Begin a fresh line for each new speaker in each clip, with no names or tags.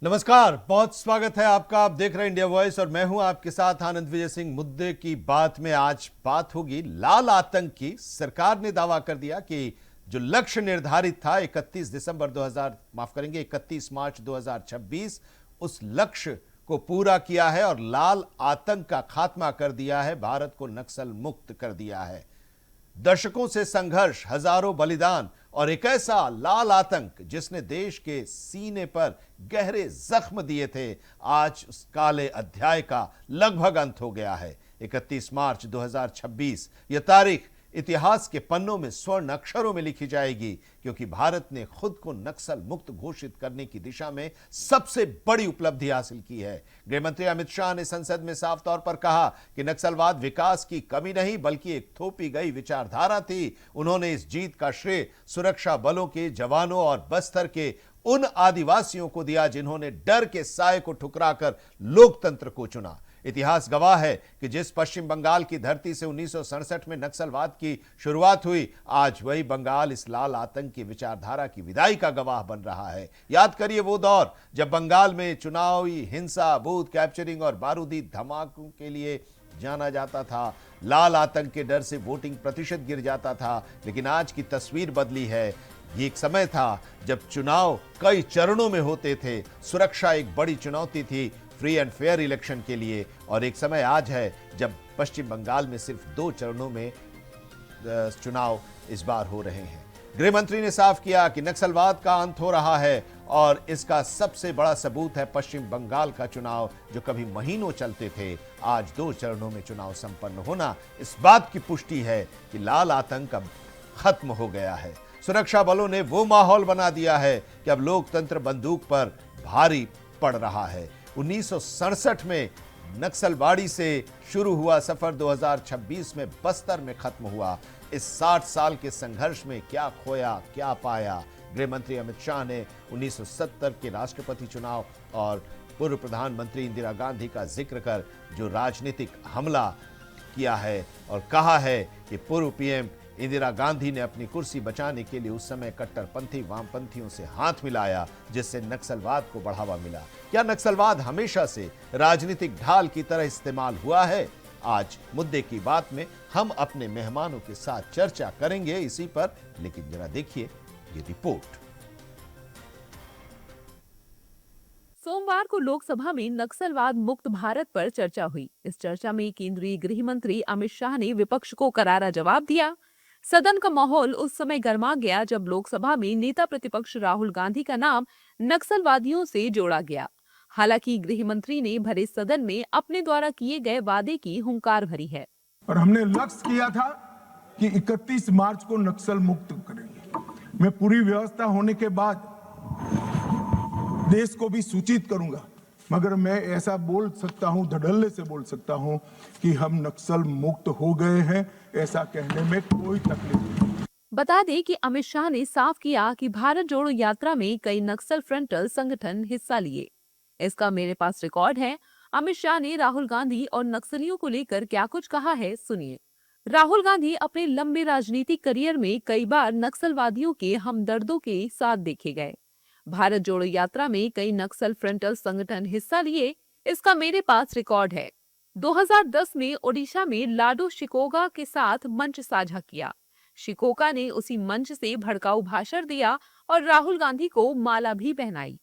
नमस्कार, बहुत स्वागत है आपका। आप देख रहे हैं इंडिया वॉइस और मैं हूं आपके साथ आनंद विजय सिंह। मुद्दे की बात में आज बात होगी लाल आतंक की। सरकार ने दावा कर दिया कि जो लक्ष्य निर्धारित था 31 मार्च 2026, उस लक्ष्य को पूरा किया है और लाल आतंक का खात्मा कर दिया है, भारत को नक्सल मुक्त कर दिया है। दशकों से संघर्ष, हजारों बलिदान और एक ऐसा लाल आतंक जिसने देश के सीने पर गहरे जख्म दिए थे, आज उस काले अध्याय का लगभग अंत हो गया है। 31 मार्च 2026 यह तारीख इतिहास के पन्नों में स्वर्ण अक्षरों में लिखी जाएगी, क्योंकि भारत ने खुद को नक्सल मुक्त घोषित करने की दिशा में सबसे बड़ी उपलब्धि हासिल की है। गृहमंत्री अमित शाह ने संसद में साफ तौर पर कहा कि नक्सलवाद विकास की कमी नहीं बल्कि एक थोपी गई विचारधारा थी। उन्होंने इस जीत का श्रेय सुरक्षा बलों के जवानों और बस्तर के उन आदिवासियों को दिया जिन्होंने डर के साए को ठुकराकर लोकतंत्र को चुना। इतिहास गवाह है कि जिस पश्चिम बंगाल की धरती से 1967 में नक्सलवाद की शुरुआत हुई, आज वही बंगाल इस लाल आतंक की विचारधारा की विदाई का गवाह बन रहा है। याद करिए वो दौर जब बंगाल में चुनावी हिंसा, बूथ कैप्चरिंग और बारूदी धमाकों के लिए जाना जाता था। लाल आतंक के डर से वोटिंग प्रतिशत गिर जाता था, लेकिन आज की तस्वीर बदली है। ये एक समय था जब चुनाव कई चरणों में होते थे, सुरक्षा एक बड़ी चुनौती थी फ्री एंड फेयर इलेक्शन के लिए, और एक समय आज है जब पश्चिम बंगाल में सिर्फ 2 चरणों में चुनाव इस बार हो रहे हैं। गृह मंत्री ने साफ किया कि नक्सलवाद का अंत हो रहा है और इसका सबसे बड़ा सबूत है पश्चिम बंगाल का चुनाव, जो कभी महीनों चलते थे, आज 2 चरणों में चुनाव संपन्न होना इस बात की पुष्टि है कि लाल आतंक अब खत्म हो गया है। सुरक्षा बलों ने वो माहौल बना दिया है कि अब लोकतंत्र बंदूक पर भारी पड़ रहा है। 1967 में नक्सलवाड़ी से शुरू हुआ सफर 2026 में बस्तर में खत्म हुआ। इस 60 साल के संघर्ष में क्या खोया, क्या पाया? गृह मंत्री अमित शाह ने 1970 के राष्ट्रपति चुनाव और पूर्व प्रधानमंत्री इंदिरा गांधी का जिक्र कर जो राजनीतिक हमला किया है और कहा है कि पूर्व पीएम इंदिरा गांधी ने अपनी कुर्सी बचाने के लिए उस समय कट्टरपंथी वामपंथियों से हाथ मिलाया, जिससे नक्सलवाद को बढ़ावा मिला। क्या नक्सलवाद हमेशा से राजनीतिक ढाल की तरह इस्तेमाल हुआ है? आज मुद्दे की बात में हम अपने मेहमानों के साथ चर्चा करेंगे इसी पर, लेकिन जरा देखिए ये रिपोर्ट।
सोमवार को लोकसभा में नक्सलवाद मुक्त भारत पर चर्चा हुई। इस चर्चा में केंद्रीय गृह मंत्री अमित शाह ने विपक्ष को करारा जवाब दिया। सदन का माहौल उस समय गर्मा गया जब लोकसभा में नेता प्रतिपक्ष राहुल गांधी का नाम नक्सलवादियों से जोड़ा गया। हालांकि गृह मंत्री ने भरे सदन में अपने द्वारा किए गए वादे की हुंकार भरी है।
और हमने लक्ष्य किया था कि 31 मार्च को नक्सल मुक्त करेंगे। मैं पूरी व्यवस्था होने के बाद देश को भी सूचित करूंगा, मगर मैं ऐसा बोल सकता हूं, धड़ल्ले से बोल सकता हूं कि हम नक्सल मुक्त हो गए हैं। ऐसा कहने में कोई तकलीफ नहीं।
बता दें कि अमित शाह ने साफ किया कि भारत जोड़ो यात्रा में कई नक्सल फ्रंटल संगठन हिस्सा लिए। इसका मेरे पास रिकॉर्ड है। अमित शाह ने राहुल गांधी और नक्सलियों को लेकर क्या कुछ कहा है, सुनिए। राहुल गांधी अपने लंबे राजनीतिक करियर में कई बार नक्सलवादियों के हमदर्दों के साथ देखे गए। भारत जोड़ो यात्रा में कई नक्सल फ्रंटल संगठन हिस्सा लिए, इसका मेरे पास रिकॉर्ड है। 2010 में ओडिशा में लाडो शिकोगा के साथ मंच साझा किया। शिकोका ने उसी मंच से भड़काऊ भाषण दिया और राहुल गांधी को माला भी पहनाई।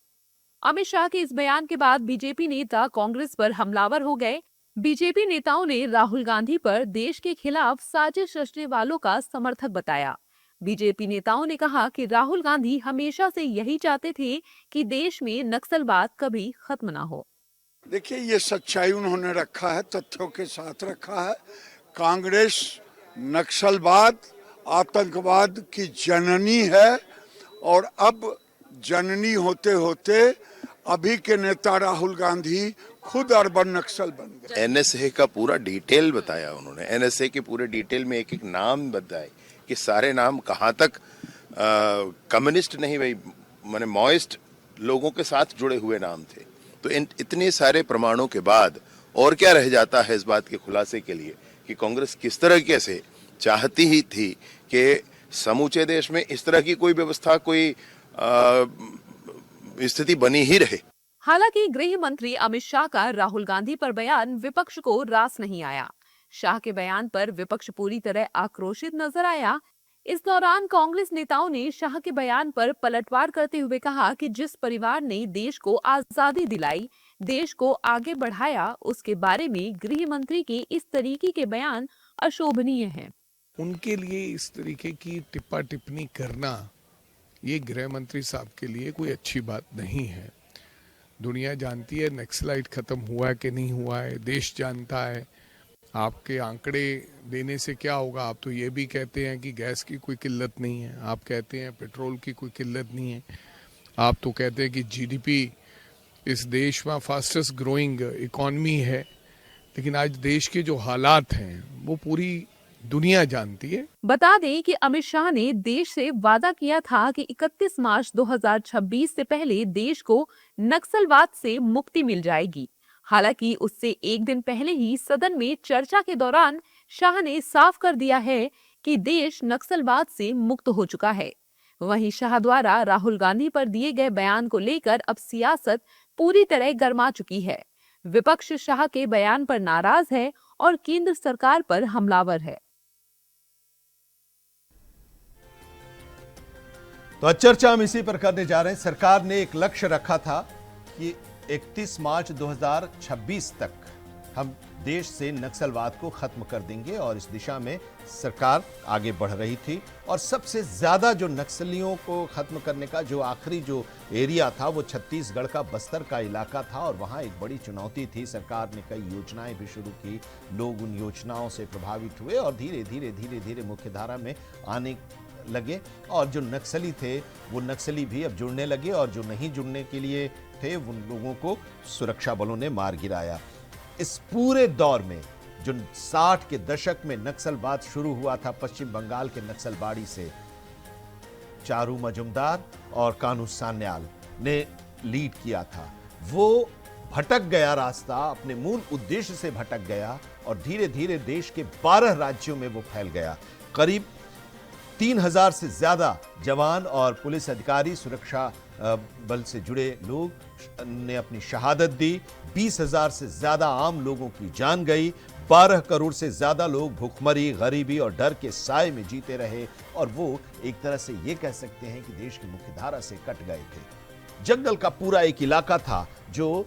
अमित शाह के इस बयान के बाद बीजेपी नेता कांग्रेस पर हमलावर हो गए। बीजेपी नेताओं ने राहुल गांधी पर देश के खिलाफ साजिश रचने वालों का समर्थक बताया। बीजेपी नेताओं ने कहा कि राहुल गांधी हमेशा से यही चाहते थे कि देश में नक्सलवाद कभी खत्म ना हो।
देखिए, ये सच्चाई उन्होंने रखा है, तथ्यों के साथ रखा है। कांग्रेस नक्सलवाद, आतंकवाद की जननी है और अब जननी होते होते अभी के नेता राहुल गांधी खुद अर्बन नक्सल बन गए।
एनएसए का पूरा डिटेल बताया उन्होंने। एनएसए के पूरे डिटेल में एक एक नाम बताए कि सारे नाम कहाँ तक कम्युनिस्ट नहीं भाई, माने मॉइस्ट लोगों के साथ जुड़े हुए नाम थे। तो इतने सारे प्रमाणों के बाद और क्या रह जाता है इस बात के खुलासे के लिए कि कांग्रेस किस तरह से चाहती ही थी कि समूचे देश में इस तरह की कोई व्यवस्था, कोई स्थिति बनी ही रहे।
हालांकि गृह मंत्री अमित शाह का राहुल गांधी पर बयान विपक्ष को रास नहीं आया। शाह के बयान पर विपक्ष पूरी तरह आक्रोशित नजर आया। इस दौरान कांग्रेस नेताओं ने शाह के बयान पर पलटवार करते हुए कहा कि जिस परिवार ने देश को आजादी दिलाई, देश को आगे बढ़ाया, उसके बारे में गृह मंत्री के इस तरीके के बयान अशोभनीय हैं।
उनके लिए इस तरीके की टिप्पा टिप्पणी करना ये गृह मंत्री साहब के लिए कोई अच्छी बात नहीं है। दुनिया जानती है नक्सलाइट खत्म हुआ है कि नहीं हुआ है, देश जानता है। आपके आंकड़े देने से क्या होगा? आप तो ये भी कहते हैं कि गैस की कोई किल्लत नहीं है, आप कहते हैं पेट्रोल की कोई किल्लत नहीं है, आप तो कहते हैं कि जीडीपी इस देश में फास्टेस्ट ग्रोइंग इकॉनमी है। लेकिन आज देश के जो हालात हैं वो पूरी दुनिया जानती है।
बता दें कि अमित शाह ने देश से वादा किया था कि 31 मार्च 2026 से पहले देश को नक्सलवाद से मुक्ति मिल जाएगी। हालांकि उससे एक दिन पहले ही सदन में चर्चा के दौरान शाह ने साफ कर दिया है कि देश नक्सलवाद से मुक्त हो चुका है। वहीं शाह द्वारा राहुल गांधी पर दिए गए बयान को लेकर अब सियासत पूरी तरह गर्मा चुकी है। विपक्ष शाह के बयान पर नाराज है और केंद्र सरकार पर हमलावर है।
तो आज चर्चा हम इसी पर करने जा रहे हैं। सरकार ने एक लक्ष्य रखा था कि 31 मार्च 2026 तक हम देश से नक्सलवाद को खत्म कर देंगे और इस दिशा में सरकार आगे बढ़ रही थी। और सबसे ज्यादा जो नक्सलियों को खत्म करने का जो आखिरी जो एरिया था वो छत्तीसगढ़ का बस्तर का इलाका था और वहां एक बड़ी चुनौती थी। सरकार ने कई योजनाएं भी शुरू की, लोग उन योजनाओं से प्रभावित हुए और धीरे धीरे धीरे धीरे मुख्यधारा में आने लगे। और जो नक्सली थे वो नक्सली भी अब जुड़ने लगे और जो नहीं जुड़ने के लिए थे उन लोगों को सुरक्षा बलों ने मार गिराया। इस पूरे दौर में जो 60 के दशक में नक्सलवाद शुरू हुआ था पश्चिम बंगाल के नक्सलबाड़ी से, चारू मजुमदार और कानू सान्याल ने लीड किया था। वो भटक गया रास्ता, अपने मूल उद्देश्य से भटक गया और धीरे धीरे देश के 12 राज्यों में वो फैल गया। करीब 3000 से ज्यादा जवान और पुलिस अधिकारी, सुरक्षा बल से जुड़े लोग ने अपनी शहादत दी। 20,000 से ज्यादा आम लोगों की जान गई। 12 करोड़ से ज्यादा लोग भूखमरी, गरीबी और डर के साए में जीते रहे और वो एक तरह से ये कह सकते हैं कि देश की मुख्यधारा से कट गए थे। जंगल का पूरा एक इलाका था जो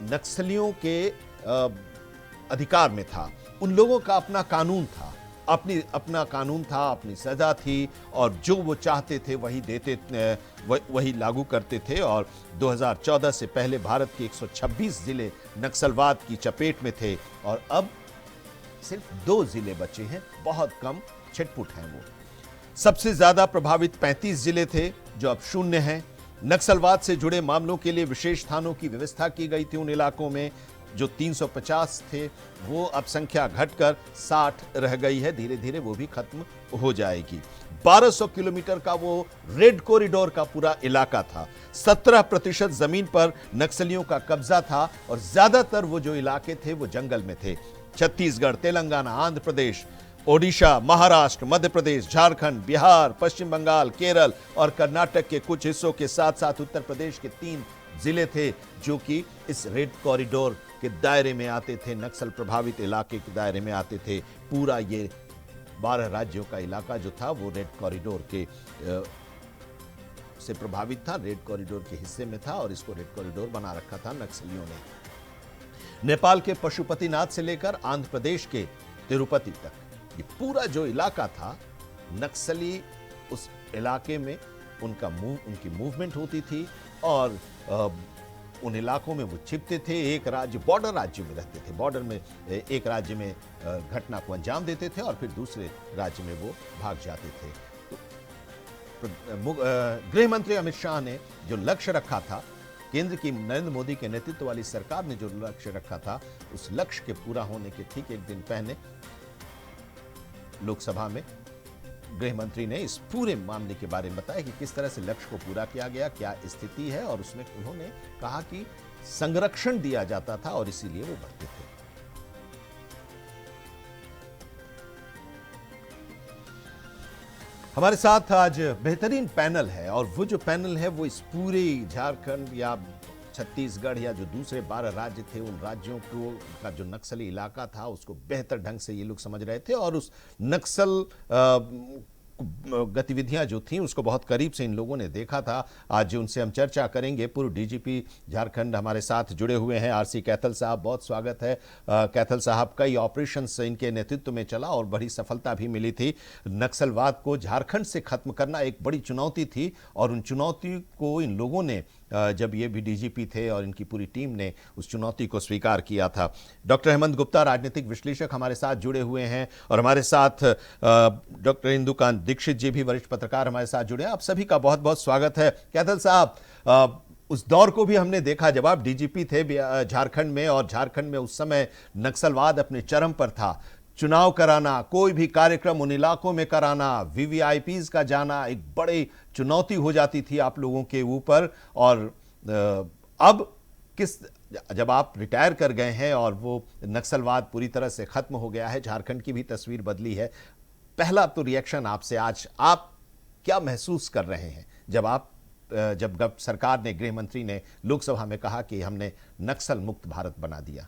नक्सलियों के अधिकार में था। उन लोगों का अपना कानून था, अपना कानून था, अपनी सजा थी और जो वो चाहते थे वही लागू करते थे। और 2014 से पहले भारत के 126 जिले नक्सलवाद की चपेट में थे और अब सिर्फ 2 जिले बचे हैं, बहुत कम, छिटपुट हैं वो। सबसे ज्यादा प्रभावित 35 जिले थे जो अब 0 हैं। नक्सलवाद से जुड़े मामलों के लिए विशेष थानों की व्यवस्था की गई थी। उन इलाकों में जो 350 थे वो अब संख्या घटकर 60 रह गई है। धीरे धीरे वो भी खत्म हो जाएगी। 1200 किलोमीटर का वो रेड कॉरिडोर का पूरा इलाका था। 17% जमीन पर नक्सलियों का कब्जा था और ज्यादातर वो जो इलाके थे वो जंगल में थे। छत्तीसगढ़, तेलंगाना, आंध्र प्रदेश, ओडिशा, महाराष्ट्र, मध्य प्रदेश, झारखंड, बिहार, पश्चिम बंगाल, केरल और कर्नाटक के कुछ हिस्सों के साथ साथ उत्तर प्रदेश के 3 जिले थे जो कि इस रेड कॉरिडोर के दायरे में आते थे, नक्सल प्रभावित इलाके के दायरे में आते थे। पूरा ये 12 राज्यों का इलाका जो था वो रेड कॉरिडोर के से प्रभावित था, रेड कॉरिडोर के हिस्से में था और इसको रेड कॉरिडोर बना रखा था नक्सलियों ने। नेपाल के पशुपतिनाथ से लेकर आंध्र प्रदेश के तिरुपति तक ये पूरा जो इलाका था, नक्सली उस इलाके में उनकी मूवमेंट होती थी और उन इलाकों में वो छिपते थे। एक राज्य, बॉर्डर राज्यों में रहते थे, बॉर्डर में एक राज्य में घटना को अंजाम देते थे और फिर दूसरे राज्य में वो भाग जाते थे। तो गृह मंत्री अमित शाह ने जो लक्ष्य रखा था, केंद्र की नरेंद्र मोदी के नेतृत्व वाली सरकार ने जो लक्ष्य रखा था, उस लक्ष्य के पूरा होने के ठीक एक दिन पहले लोकसभा में गृह मंत्री ने इस पूरे मामले के बारे में बताया कि किस तरह से लक्ष्य को पूरा किया गया, क्या स्थिति है। और उसमें उन्होंने कहा कि संरक्षण दिया जाता था और इसीलिए वो बढ़ते थे। हमारे साथ आज बेहतरीन पैनल है और वो जो पैनल है वो इस पूरे झारखंड या छत्तीसगढ़ या जो दूसरे 12 राज्य थे उन राज्यों को का जो नक्सली इलाका था उसको बेहतर ढंग से ये लोग समझ रहे थे और उस नक्सल गतिविधियां जो थी उसको बहुत करीब से इन लोगों ने देखा था। आज उनसे हम चर्चा करेंगे। पूर्व डीजीपी झारखंड हमारे साथ जुड़े हुए हैं आरसी कैथल साहब, बहुत स्वागत है। कैथल साहब, कई ऑपरेशंस इनके नेतृत्व में चला और बड़ी सफलता भी मिली थी। नक्सलवाद को झारखंड से खत्म करना एक बड़ी चुनौती थी और उन चुनौती को इन लोगों ने, जब ये भी डीजीपी थे और इनकी पूरी टीम ने उस चुनौती को स्वीकार किया था। डॉक्टर हेमंत गुप्ता, राजनीतिक विश्लेषक, हमारे साथ जुड़े हुए हैं और हमारे साथ डॉक्टर इंदुकांत दीक्षित जी भी, वरिष्ठ पत्रकार, हमारे साथ जुड़े हैं। आप सभी का बहुत बहुत स्वागत है। कैथल साहब, उस दौर को भी हमने देखा जब आप डीजीपी थे झारखंड में, और झारखंड में उस समय नक्सलवाद अपने चरम पर था। चुनाव कराना, कोई भी कार्यक्रम उन इलाकों में कराना, वीवीआईपीज का जाना एक बड़ी चुनौती हो जाती थी आप लोगों के ऊपर। और अब जब आप रिटायर कर गए हैं और वो नक्सलवाद पूरी तरह से खत्म हो गया है, झारखंड की भी तस्वीर बदली है, पहला तो रिएक्शन आपसे आज, आप क्या महसूस कर रहे हैं जब सरकार ने, गृह मंत्री ने लोकसभा में कहा कि हमने नक्सल मुक्त भारत बना दिया?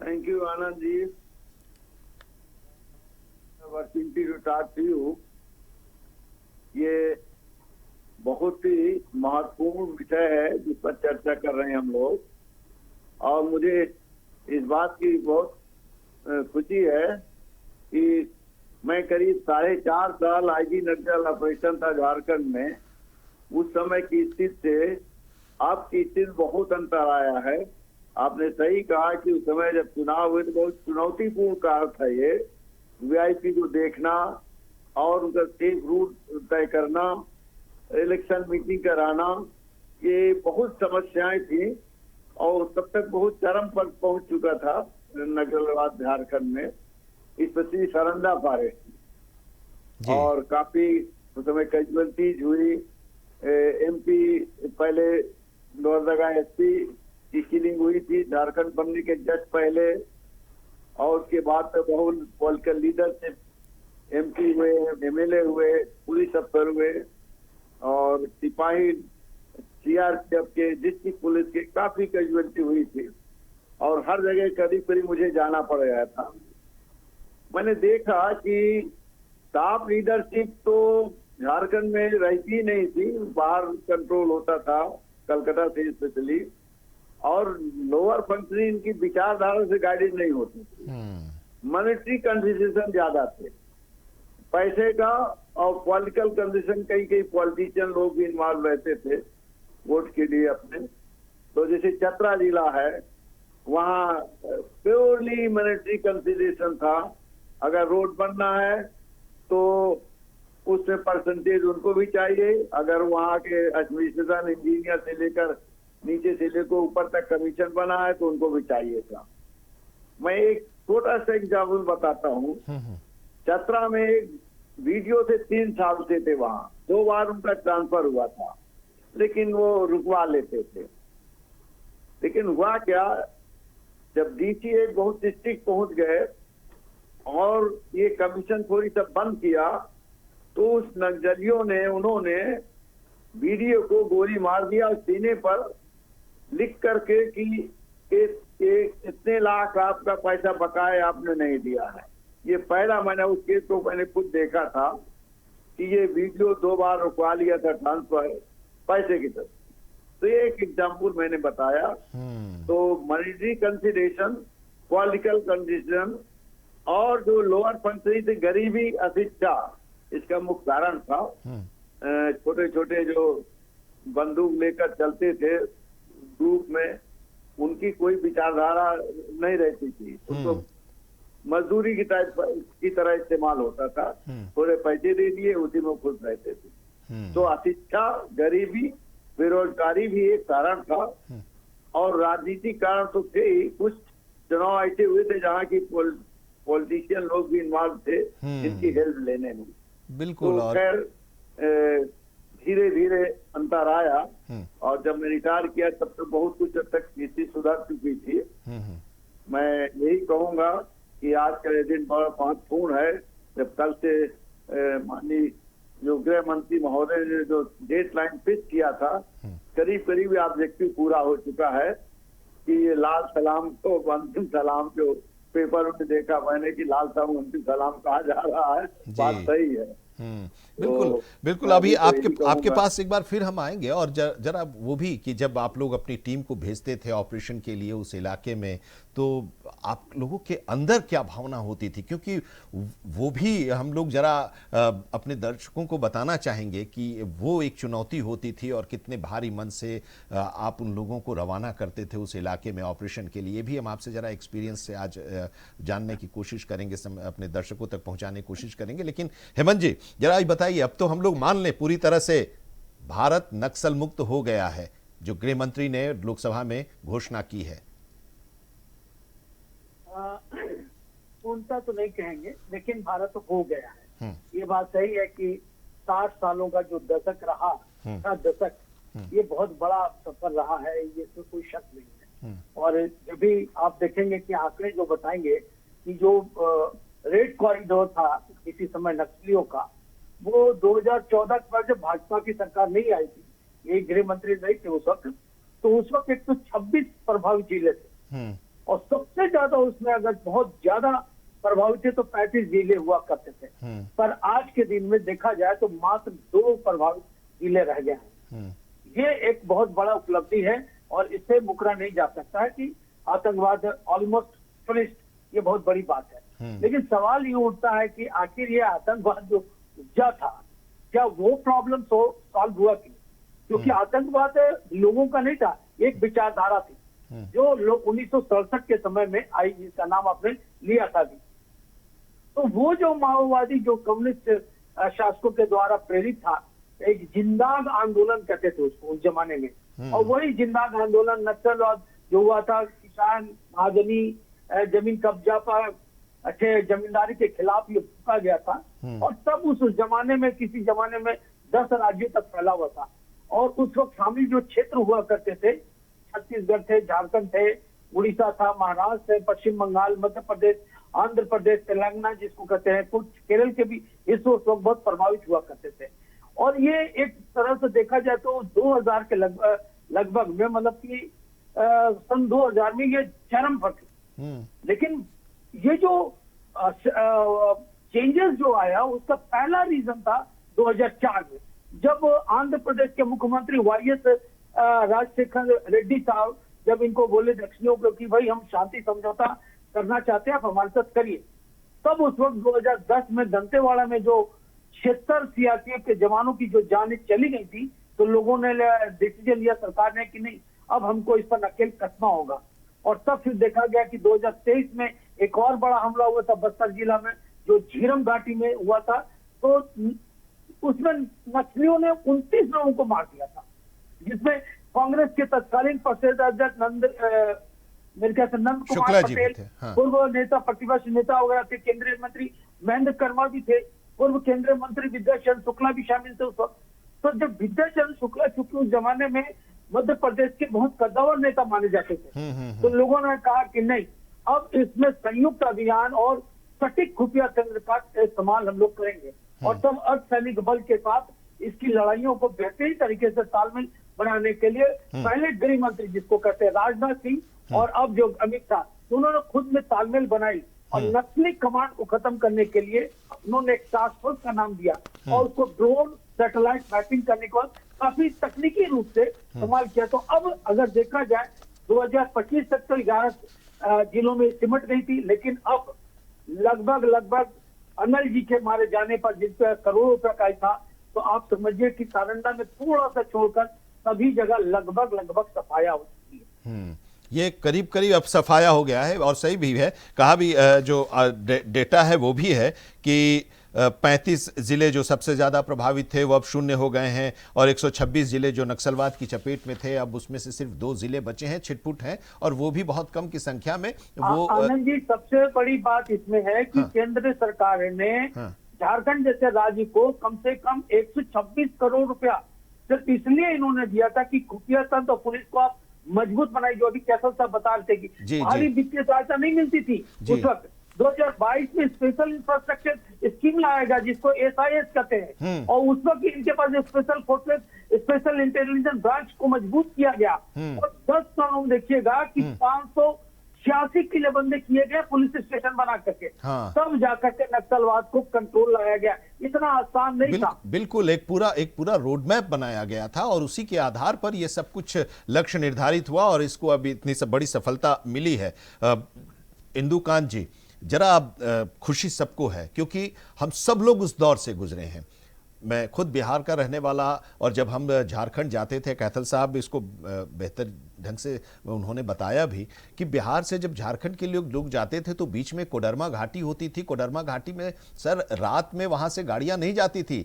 Thank you, Anand ji. Opportunity to talk to you. ये बहुत ही महत्वपूर्ण विषय है जिस पर चर्चा कर रहे हैं हम लोग, और मुझे इस बात की बहुत खुशी है कि मैं करीब 4.5 साल आईजी नक्सल ऑपरेशन था झारखंड में। उस समय की स्थिति से अब की स्थिति बहुत अंतर आया है। आपने सही कहा कि उस समय जब चुनाव हुए तो बहुत चुनौतीपूर्ण कार्य था ये। वीआईपी को देखना और उनका सेफ रूट तय करना, इलेक्शन मीटिंग कराना, ये बहुत समस्याएं थी और तब तक बहुत चरम पर पहुंच चुका था नक्सलवाद झारखंड में, स्पेशली सरंदा फॉरेस्ट। और काफी उस समय कैजुअलिटीज हुई। एमपी पहले लोहरदगा एसपी की किलिंग हुई थी झारखंड बनने के जस्ट पहले, और उसके बाद तो बहुत पॉलिटिकल लीडरशिप एमपी हुए, एमएलए हुए, पुलिस अफसर हुए और सिपाही, सीआरपीएफ के, डिस्ट्रिक्ट पुलिस के काफी कैजुअलिटी हुई थी और हर जगह करीब करीब मुझे जाना पड़ गया था। मैंने देखा कि टॉप लीडरशिप तो झारखंड में रहती नहीं थी, बाहर कंट्रोल होता था कलकत्ता से स्पेशली, और लोअर फंक्शनिंग इनकी विचारधारा से गाइडेड नहीं होती थी। मॉनेटरी कंसिडरेशन ज्यादा थे, पैसे का और पॉलिटिकल कंसिडरेशन, कई पॉलिटिशियन लोग भी इन्वॉल्व रहते थे वोट के लिए अपने। तो जैसे चतरा जिला है, वहाँ प्योरली मॉनेटरी कंसिडरेशन था। अगर रोड बनना है तो उसमें परसेंटेज उनको भी चाहिए, अगर वहाँ के एडमिनिस्ट्रेशन इंजीनियर से लेकर नीचे से लेकर ऊपर तक कमीशन बना है तो उनको भी चाहिए था। मैं एक छोटा सा एग्जाम्पल बताता हूँ। चतरा में एक वीडियो से 3 साल से थे, वहाँ 2 बार उनका ट्रांसफर हुआ था, लेकिन वो रुकवा लेते थे। लेकिन हुआ क्या, जब डीसी एक बहुत डिस्ट्रिक्ट पहुंच गए और ये कमीशन थोड़ी सा बंद किया, तो उस नक्सलियों ने, उन्होंने वीडियो को गोली मार दिया और सीने पर लिख करके कि इतने लाख आपका पैसा बकाया आपने नहीं दिया है। ये पहला मैंने उस केस को मैंने खुद देखा था कि ये वीडियो 2 बार रुकवा लिया था ट्रांसफर पैसे की तरफ। तो ये एक एग्जाम्पल मैंने बताया। तो मॉनेटरी कंसिडरेशन, पॉलिटिकल कंसिडरेशन और जो लोअर फंक्शनिंग थे, गरीबी, अशिक्षा, इसका मुख्य कारण था। छोटे छोटे जो बंदूक लेकर चलते थे ग्रुप में, उनकी कोई विचारधारा नहीं रहती थी, उनको मजदूरी की तरह इस्तेमाल होता था। थोड़े पैसे दे दिए, उसी में खुश रहते थे। तो अशिक्षा, गरीबी, बेरोजगारी भी एक कारण था और राजनीतिक कारण तो थे ही। कुछ चुनाव ऐसे हुए थे जहाँ की पॉलिटिशियन लोग भी इन्वॉल्व थे इनकी हेल्प लेने में।
बिल्कुल।
तो खैर धीरे धीरे अंतर आया और जब मैं रिटायर किया तब तो बहुत कुछ हद तक स्थिति सुधर चुकी थी। मैं यही कहूंगा कि आज का दिन बड़ा महत्वपूर्ण है। जब कल से माननीय जो गृह मंत्री महोदय ने जो डेट लाइन फिक्स किया था, करीब करीब ऑब्जेक्टिव पूरा हो चुका है कि ये लाल सलाम को अंतिम सलाम जो पेपर में देखा मैंने कि लाल सलाम अंतिम सलाम कहा जा रहा है, बात सही है।
बिल्कुल
तो
बिल्कुल।
मैं
अभी
भी तो यही
आपके
कहूंगा।
पास एक बार फिर हम आएंगे और जरा वो भी कि जब आप लोग अपनी टीम को भेजते थे ऑपरेशन के लिए उस इलाके में, तो आप लोगों के अंदर क्या भावना होती थी? क्योंकि वो भी हम लोग जरा अपने दर्शकों को बताना चाहेंगे कि वो एक चुनौती होती थी और कितने भारी मन से आप उन लोगों को रवाना करते थे उस इलाके में ऑपरेशन के लिए। भी हम आपसे जरा एक्सपीरियंस से आज जानने की कोशिश करेंगे, अपने दर्शकों तक पहुंचाने की कोशिश करेंगे। लेकिन हेमंत जी जरा ये बताइए, अब तो हम लोग मान लें पूरी तरह से भारत नक्सल मुक्त हो गया है, जो गृह मंत्री ने लोकसभा में घोषणा की है।
पूर्णता तो नहीं कहेंगे, लेकिन भारत हो गया है। ये बात सही है कि 60 सालों का जो दशक रहा था, ये बहुत बड़ा सफर रहा है, ये तो कोई शक नहीं है। और जब भी आप देखेंगे कि आंकड़े जो बताएंगे कि जो रेड कॉरिडोर था किसी समय नक्सलियों का, वो 2014 के बाद जब भाजपा की सरकार नहीं आई थी, ये गृह मंत्री नहीं थे उस वक्त, तो उस वक्त 126 प्रभावित जिले थे और सबसे ज्यादा उसमें अगर बहुत ज्यादा प्रभावित थे तो 35 जिले हुआ करते थे। पर आज के दिन में देखा जाए तो मात्र 2 प्रभावित जिले रह गए हैं। ये एक बहुत बड़ा उपलब्धि है और इससे मुकरा नहीं जा सकता है कि आतंकवाद ऑलमोस्ट फिनिश्ड, ये बहुत बड़ी बात है। लेकिन सवाल ये उठता है कि आखिर ये आतंकवाद जो उपजा था, क्या वो प्रॉब्लम सॉल्व हुआ कि? क्योंकि आतंकवाद लोगों का नहीं था, एक विचारधारा थी जो 1967 के समय में आई, जिसका नाम आपने लिया था भी। तो वो जो माओवादी जो कम्युनिस्ट शासकों के द्वारा प्रेरित था, एक जिंदाग आंदोलन कहते थे उसको उस जमाने में, और वही जिंदाग आंदोलन नक्सलवाद जो हुआ था, किसान महाजनी जमीन कब्जा पर अच्छे जमींदारी के खिलाफ ये फूका गया था। और तब उस जमाने में किसी जमाने में 10 राज्यों तक फैला हुआ था और उस वक्त शामिल जो क्षेत्र हुआ करते थे, छत्तीसगढ़ थे, झारखंड थे, उड़ीसा था, महाराष्ट्र थे, पश्चिम बंगाल, मध्य प्रदेश, आंध्र प्रदेश, तेलंगाना जिसको कहते हैं, कुछ केरल के भी इस वक्त बहुत प्रभावित हुआ करते थे। और ये एक तरह से देखा जाए तो 2000 के लगभग में, मतलब कि सन 2000 में ये चरम पर थी। लेकिन ये जो चेंजेस जो आया उसका पहला रीजन था 2004 में, जब आंध्र प्रदेश के मुख्यमंत्री वाईएस राजशेखर रेड्डी साहब जब इनको बोले दक्षिणियों को कि भाई हम शांति समझौता करना चाहते हैं, आप हमारे साथ करिए। तब उस वक्त 2010 में दंतेवाड़ा में जो 76 सीआरपीएफ के जवानों की जो जानें चली गई थी, तो लोगों ने डिसीजन लिया सरकार ने कि नहीं, अब हमको इस पर नकेल कसना होगा। और तब फिर देखा गया कि 2023 में एक और बड़ा हमला हुआ था बस्तर जिला में, जो झीरम घाटी में हुआ था। तो उसमें नक्सलियों ने 29 लोगों को मार दिया था, जिसमें कांग्रेस के तत्कालीन प्रदेश अध्यक्ष मेरे ख्याल से नंद कुमार पटेल, पूर्व नेता प्रतिपक्ष नेता वगैरह थे, केंद्रीय मंत्री महेंद्र कर्मा भी थे, पूर्व केंद्रीय मंत्री विद्याचरण शुक्ला भी शामिल थे उस वक्त। तो जब विद्याचरण शुक्ला चूंकि उस जमाने में मध्य प्रदेश के बहुत कद्दावर नेता माने जाते थे, तो लोगों ने कहा कि नहीं, अब इसमें संयुक्त अभियान और सटीक खुफिया तंत्र का इस्तेमाल हम लोग करेंगे। और तब अर्धसैनिक बल के साथ इसकी लड़ाइयों को बेहतरीन तरीके से तालमेल बनाने के लिए पहले गृह मंत्री जिसको कहते हैं राजनाथ सिंह और अब जो अमित शाह, उन्होंने खुद में तालमेल बनाई और नक्सली कमांड को खत्म करने के लिए उन्होंने एक टास्क फोर्स का नाम दिया और उसको ड्रोन सैटेलाइट मैपिंग करने को काफी तकनीकी रूप से इस्तेमाल किया। तो अब अगर देखा जाए 2025 तक तो 11 जिलों में सिमट गई थी, लेकिन अब लगभग अनिल जी के मारे जाने पर जिस पे करोड़ों रुपए का था, तो आप समझिए कि सारंडा में थोड़ा सा छोड़कर सभी जगह लगभग सफाया हो चुकी है।
ये करीब अब सफाया हो गया है और सही भी है। कहा भी जो डेटा है वो भी है कि 35 जिले जो सबसे ज्यादा प्रभावित थे वो अब शून्य हो गए हैं और 126 जिले जो नक्सलवाद की चपेट में थे, अब उसमें से सिर्फ 2 जिले बचे हैं, छिटपुट हैं, और वो भी बहुत कम की संख्या में। वो
आनंद जी, सबसे बड़ी बात इसमें है कि केंद्र सरकार ने झारखंड जैसे राज्य को कम से कम 126 करोड़ रुपया सिर्फ इसलिए इन्होंने दिया था कि खुफिया तंत्र और पुलिस को आप मजबूत बनाई। जो अभी कैसल साहब बता रहे थे कि भारी वित्तीय सहायता नहीं मिलती थी उस वक्त, 2022 में स्पेशल इंफ्रास्ट्रक्चर स्कीम लाएगा जिसको SIS कहते हैं, और उस वक्त इनके पास special forces, special intelligence branch को मजबूत किया गया। और 10 सालों में देखिएगा कि 586 किलेबंदी किए गए पुलिस स्टेशन बना करके, तब जाकर के नक्सलवाद को कंट्रोल लाया गया। इतना आसान नहीं था।
बिल्कुल एक पूरा रोड मैप बनाया गया था और उसी के आधार पर यह सब कुछ लक्ष्य निर्धारित हुआ और इसको अभी इतनी सब बड़ी सफलता मिली है। इंदुकांत जी, जरा खुशी सबको है क्योंकि हम सब लोग उस दौर से गुजरे हैं। मैं खुद बिहार का रहने वाला, और जब हम झारखंड जाते थे, कैथल साहब इसको बेहतर ढंग से उन्होंने बताया भी कि बिहार से जब झारखंड के लोग जाते थे तो बीच में कोडरमा घाटी होती थी। कोडरमा घाटी में सर रात में वहाँ से गाड़ियाँ नहीं जाती थी,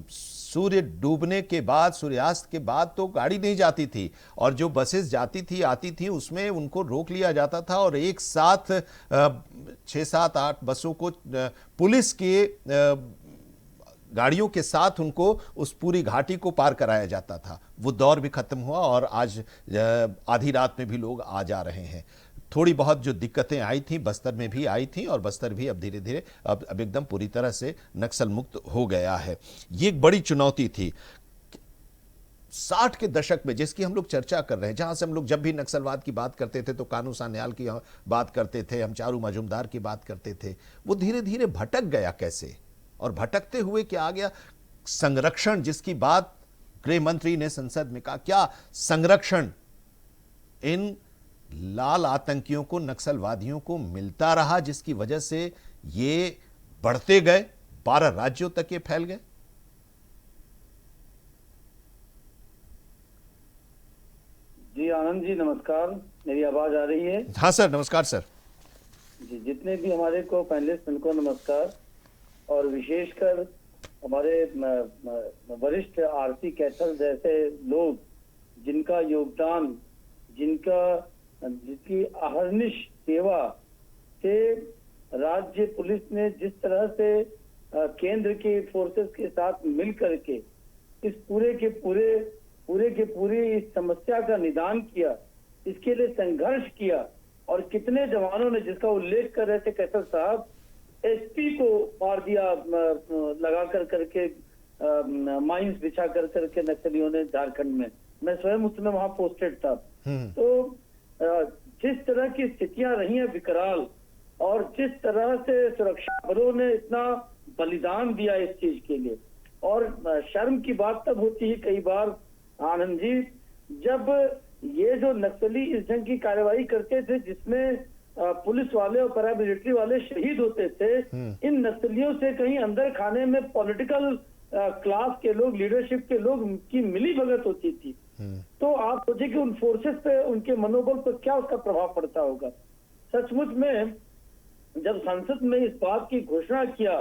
सूर्य डूबने के बाद, सूर्यास्त के बाद तो गाड़ी नहीं जाती थी, और जो बसेस जाती थी आती थी उसमें उनको रोक लिया जाता था और एक साथ 6, 7, 8 बसों को पुलिस के गाड़ियों के साथ उनको उस पूरी घाटी को पार कराया जाता था। वो दौर भी खत्म हुआ और आज आधी रात में भी लोग आ जा रहे हैं। थोड़ी बहुत जो दिक्कतें आई थी बस्तर में भी आई थी, और बस्तर भी अब धीरे धीरे अब एकदम पूरी तरह से नक्सल मुक्त हो गया है। ये एक बड़ी चुनौती थी 60 के दशक में जिसकी हम लोग चर्चा कर रहे हैं, जहां से हम लोग जब भी नक्सलवाद की बात करते थे तो कानू सान्याल की बात करते थे, हम चारू मजुमदार की बात करते थे। वो धीरे धीरे भटक गया कैसे, और भटकते हुए क्या आ गया? संरक्षण, जिसकी बात गृह मंत्री ने संसद में कहा, क्या संरक्षण इन लाल आतंकियों को, नक्सलवादियों को मिलता रहा जिसकी वजह से ये बढ़ते गए, 12 राज्यों तक ये फैल गए?
जी आनंद जी नमस्कार, मेरी आवाज आ रही है?
हाँ सर, नमस्कार सर
जी। जितने भी हमारे को पैनलिस्ट उनको नमस्कार, और विशेषकर हमारे वरिष्ठ आरसी कैथल जैसे लोग जिनका योगदान, जिसकी अहर्निश सेवा से राज्य पुलिस ने जिस तरह से केंद्र के फोर्सेस के साथ मिल करके इस पूरे के पूरे इस समस्या का निदान किया, इसके लिए संघर्ष किया, और कितने जवानों ने, जिसका उल्लेख कर रहे थे कैथल साहब, एसपी को मार दिया लगा करके माइंस बिछा करके नक्सलियों ने झारखंड में। मैं स्वयं उस समय वहां पोस्टेड था। तो जिस तरह की स्थितियां रही हैं विकराल, और जिस तरह से सुरक्षा बलों ने इतना बलिदान दिया इस चीज के लिए, और शर्म की बात तब होती है कई बार आनंद जी, जब ये जो नक्सली इस ढंग की कार्रवाई करते थे जिसमें पुलिस वाले और पैरामिलिट्री वाले शहीद होते थे, इन नक्सलियों से कहीं अंदर खाने में पॉलिटिकल क्लास के लोग, लीडरशिप के लोग की मिली भगत होती थी। तो आप सोचिए कि उन फोर्सेस पे, उनके मनोबल पर क्या उसका प्रभाव पड़ता होगा। सचमुच में जब संसद में इस बात की घोषणा किया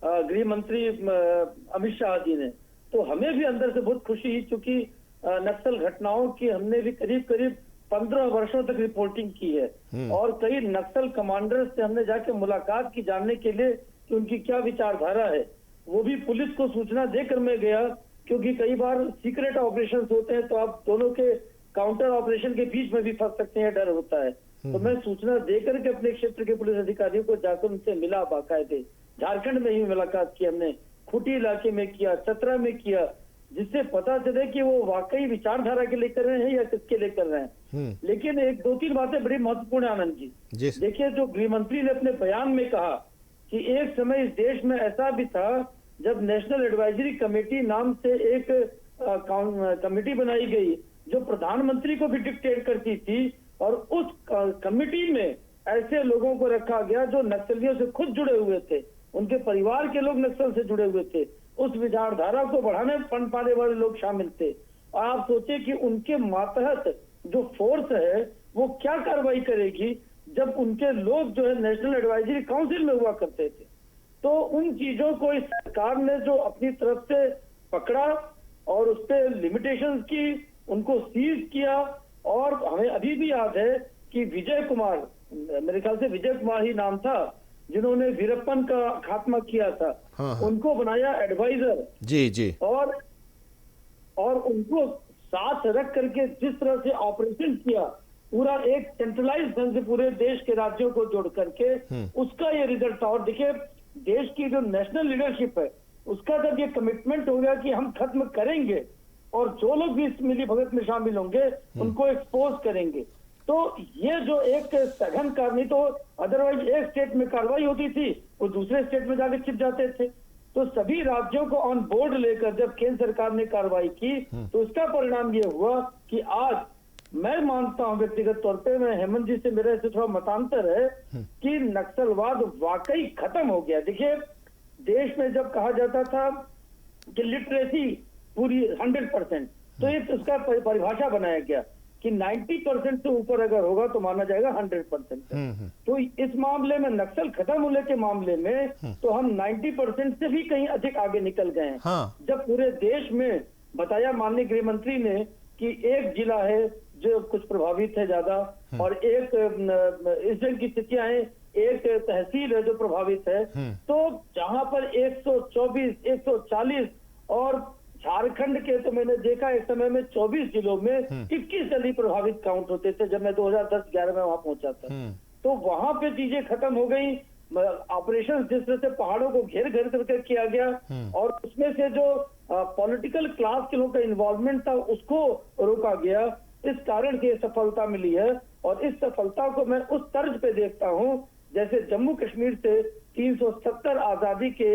गृह मंत्री अमित शाह जी ने, तो हमें भी अंदर से बहुत खुशी हुई, क्योंकि नक्सल घटनाओं की हमने भी करीब 15 वर्षों तक रिपोर्टिंग की है, और कई नक्सल कमांडर्स से हमने जाके मुलाकात की जानने के लिए कि उनकी क्या विचारधारा है। वो भी पुलिस को सूचना देकर मैं गया, क्योंकि कई बार सीक्रेट ऑपरेशंस होते हैं तो आप दोनों के काउंटर ऑपरेशन के बीच में भी फंस सकते हैं, डर होता है। तो मैं सूचना देकर के अपने क्षेत्र के पुलिस अधिकारियों को जाकर उनसे मिला, बाकायदे झारखंड में ही मुलाकात की हमने, खूंटी इलाके में किया, चतरा में किया, जिससे पता चले कि वो वाकई विचारधारा के लिए कर रहे हैं या किसके लिए कर रहे हैं। लेकिन 1-2-3 बातें बड़ी महत्वपूर्ण है आनंद जी। देखिए, जो गृह मंत्री ने अपने बयान में कहा कि एक समय इस देश में ऐसा भी था जब नेशनल एडवाइजरी कमेटी नाम से एक कमेटी बनाई गई जो प्रधानमंत्री को भी डिक्टेट करती थी, और उस कमेटी में ऐसे लोगों को रखा गया जो नक्सलियों से खुद जुड़े हुए थे, उनके परिवार के लोग नक्सल से जुड़े हुए थे, उस विचारधारा को बढ़ाने फंड पाने वाले लोग शामिल थे। और आप सोचे कि उनके मातहत जो फोर्स है वो क्या कार्रवाई करेगी जब उनके लोग जो है नेशनल एडवाइजरी काउंसिल में हुआ करते थे। तो उन चीजों को इस सरकार ने जो अपनी तरफ से पकड़ा और उस पर लिमिटेशंस की, उनको सीज किया। और हमें अभी भी याद है कि विजय कुमार, मेरे ख्याल से विजय कुमार ही नाम था, जिन्होंने वीरप्पन का खात्मा किया था, उनको बनाया एडवाइजर। जी। और उनको साथ रख करके जिस तरह से ऑपरेशन किया, पूरा एक सेंट्रलाइज ढंग से पूरे देश के राज्यों को जोड़ करके उसका ये रिजल्ट था। और देखिए, देश की जो नेशनल लीडरशिप है उसका जब ये कमिटमेंट हो गया कि हम खत्म करेंगे और जो लोग भी इस मिली भगत में शामिल होंगे उनको एक्सपोज करेंगे, तो ये जो एक सघन कार्रवाई, तो अदरवाइज एक स्टेट में कार्रवाई होती थी वो दूसरे स्टेट में जाके छिप जाते थे। तो सभी राज्यों को ऑन बोर्ड लेकर जब केंद्र सरकार ने कार्रवाई की तो उसका परिणाम ये हुआ कि आज मैं मानता हूं व्यक्तिगत तौर पे, मैं हेमंत जी से मेरा इससे थोड़ा मतांतर है कि नक्सलवाद वाकई खत्म हो गया। देखिए, देश में जब कहा जाता था कि लिटरेसी पूरी 100%, तो ये उसका परिभाषा बनाया गया कि 90% से ऊपर अगर होगा तो माना जाएगा 100%। तो इस मामले में, नक्सल खत्म होने के मामले में, तो हम 90% से भी कहीं अधिक आगे निकल गए हैं।
हाँ।
जब पूरे देश में बताया माननीय गृह मंत्री ने कि एक जिला है जो कुछ प्रभावित है ज्यादा और एक इस जंग की स्थितियां हैं, एक तहसील है जो प्रभावित है, तो जहां पर 124, 140 और झारखंड के तो मैंने देखा एक समय में 24 जिलों में 21 जल्दी प्रभावित काउंट होते थे जब मैं 2010-11 में वहां पहुंचा था। तो वहां पे चीजें खत्म हो गई। ऑपरेशन जिस तरह से पहाड़ों को घेर घेर करके किया गया और उसमें से जो पॉलिटिकल क्लास के लोगों का इन्वॉल्वमेंट था उसको रोका गया, इस कारण से सफलता मिली है। और इस सफलता को मैं उस तर्ज पे देखता हूं जैसे जम्मू कश्मीर से 370 आजादी के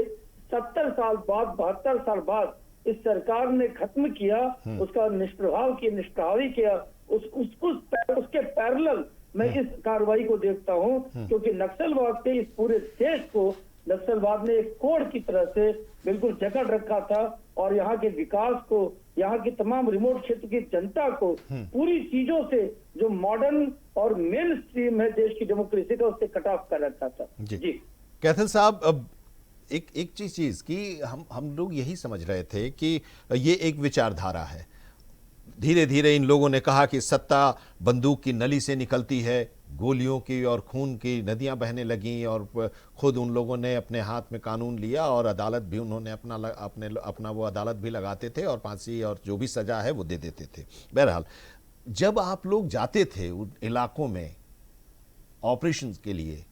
70 साल बाद, 72 साल बाद इस सरकार ने खत्म किया, उसका निष्प्रभाव किया, निष्प्रभावी किया, उसके पैरेलल मैं इस कार्रवाई को देखता हूं, क्योंकि नक्सलवाद के इस पूरे देश को नक्सलवाद ने एक कोड़ की तरह से बिल्कुल जकड़ रखा था और यहाँ के विकास को, यहाँ की तमाम रिमोट क्षेत्र की जनता को पूरी चीजों से जो मॉडर्न और मेन स्ट्रीम है देश की डेमोक्रेसी का, उससे कट ऑफ कर रखा था। जी
कैथल साहब, अब एक चीज कि हम लोग यही समझ रहे थे कि ये एक विचारधारा है। धीरे धीरे इन लोगों ने कहा कि सत्ता बंदूक की नली से निकलती है, गोलियों की और खून की नदियां बहने लगीं और खुद उन लोगों ने अपने हाथ में कानून लिया और अदालत भी उन्होंने अपना वो अदालत भी लगाते थे और फांसी और जो भी सजा है वो दे देते थे। बहरहाल, जब आप लोग जाते थे उन इलाकों में ऑपरेशन के लिए,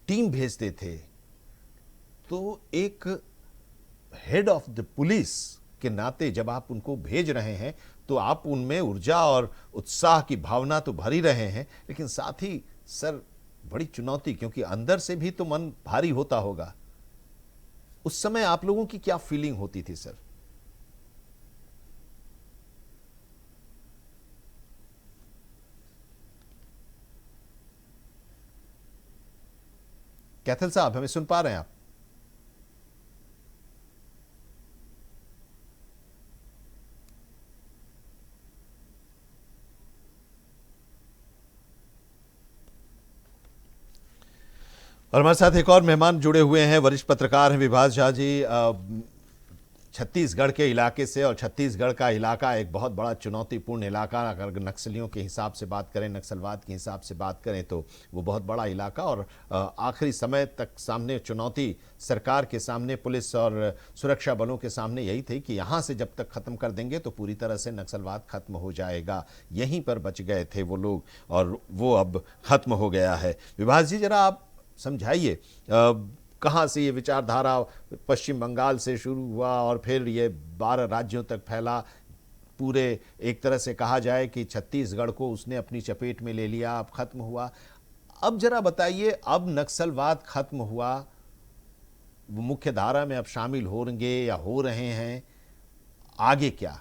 टीम भेजते थे, तो एक हेड ऑफ द पुलिस के नाते जब आप उनको भेज रहे हैं तो आप उनमें ऊर्जा और उत्साह की भावना तो भर ही रहे हैं, लेकिन साथ ही सर बड़ी चुनौती, क्योंकि अंदर से भी तो मन भारी होता होगा। उस समय आप लोगों की क्या फीलिंग होती थी सर? कैथल साहब, हमें सुन पा रहे हैं आप? और हमारे साथ एक और मेहमान जुड़े हुए हैं, वरिष्ठ पत्रकार हैं विभास झा जी, छत्तीसगढ़ के इलाके से। और छत्तीसगढ़ का इलाका एक बहुत बड़ा चुनौतीपूर्ण इलाका, अगर नक्सलियों के हिसाब से बात करें, नक्सलवाद के हिसाब से बात करें तो वो बहुत बड़ा इलाका। और आखिरी समय तक सामने चुनौती सरकार के सामने, पुलिस और सुरक्षा बलों के सामने यही थी कि यहाँ से जब तक ख़त्म कर देंगे तो पूरी तरह से नक्सलवाद खत्म हो जाएगा। यहीं पर बच गए थे वो लोग और वो अब खत्म हो गया है। विभास जी, जरा आप समझाइए कहाँ से ये विचारधारा पश्चिम बंगाल से शुरू हुआ और फिर ये 12 राज्यों तक फैला, पूरे एक तरह से कहा जाए कि छत्तीसगढ़ को उसने अपनी चपेट में ले लिया, अब खत्म हुआ। अब जरा बताइए, अब नक्सलवाद खत्म हुआ, वो मुख्य धारा में अब शामिल होंगे या हो रहे हैं, आगे क्या?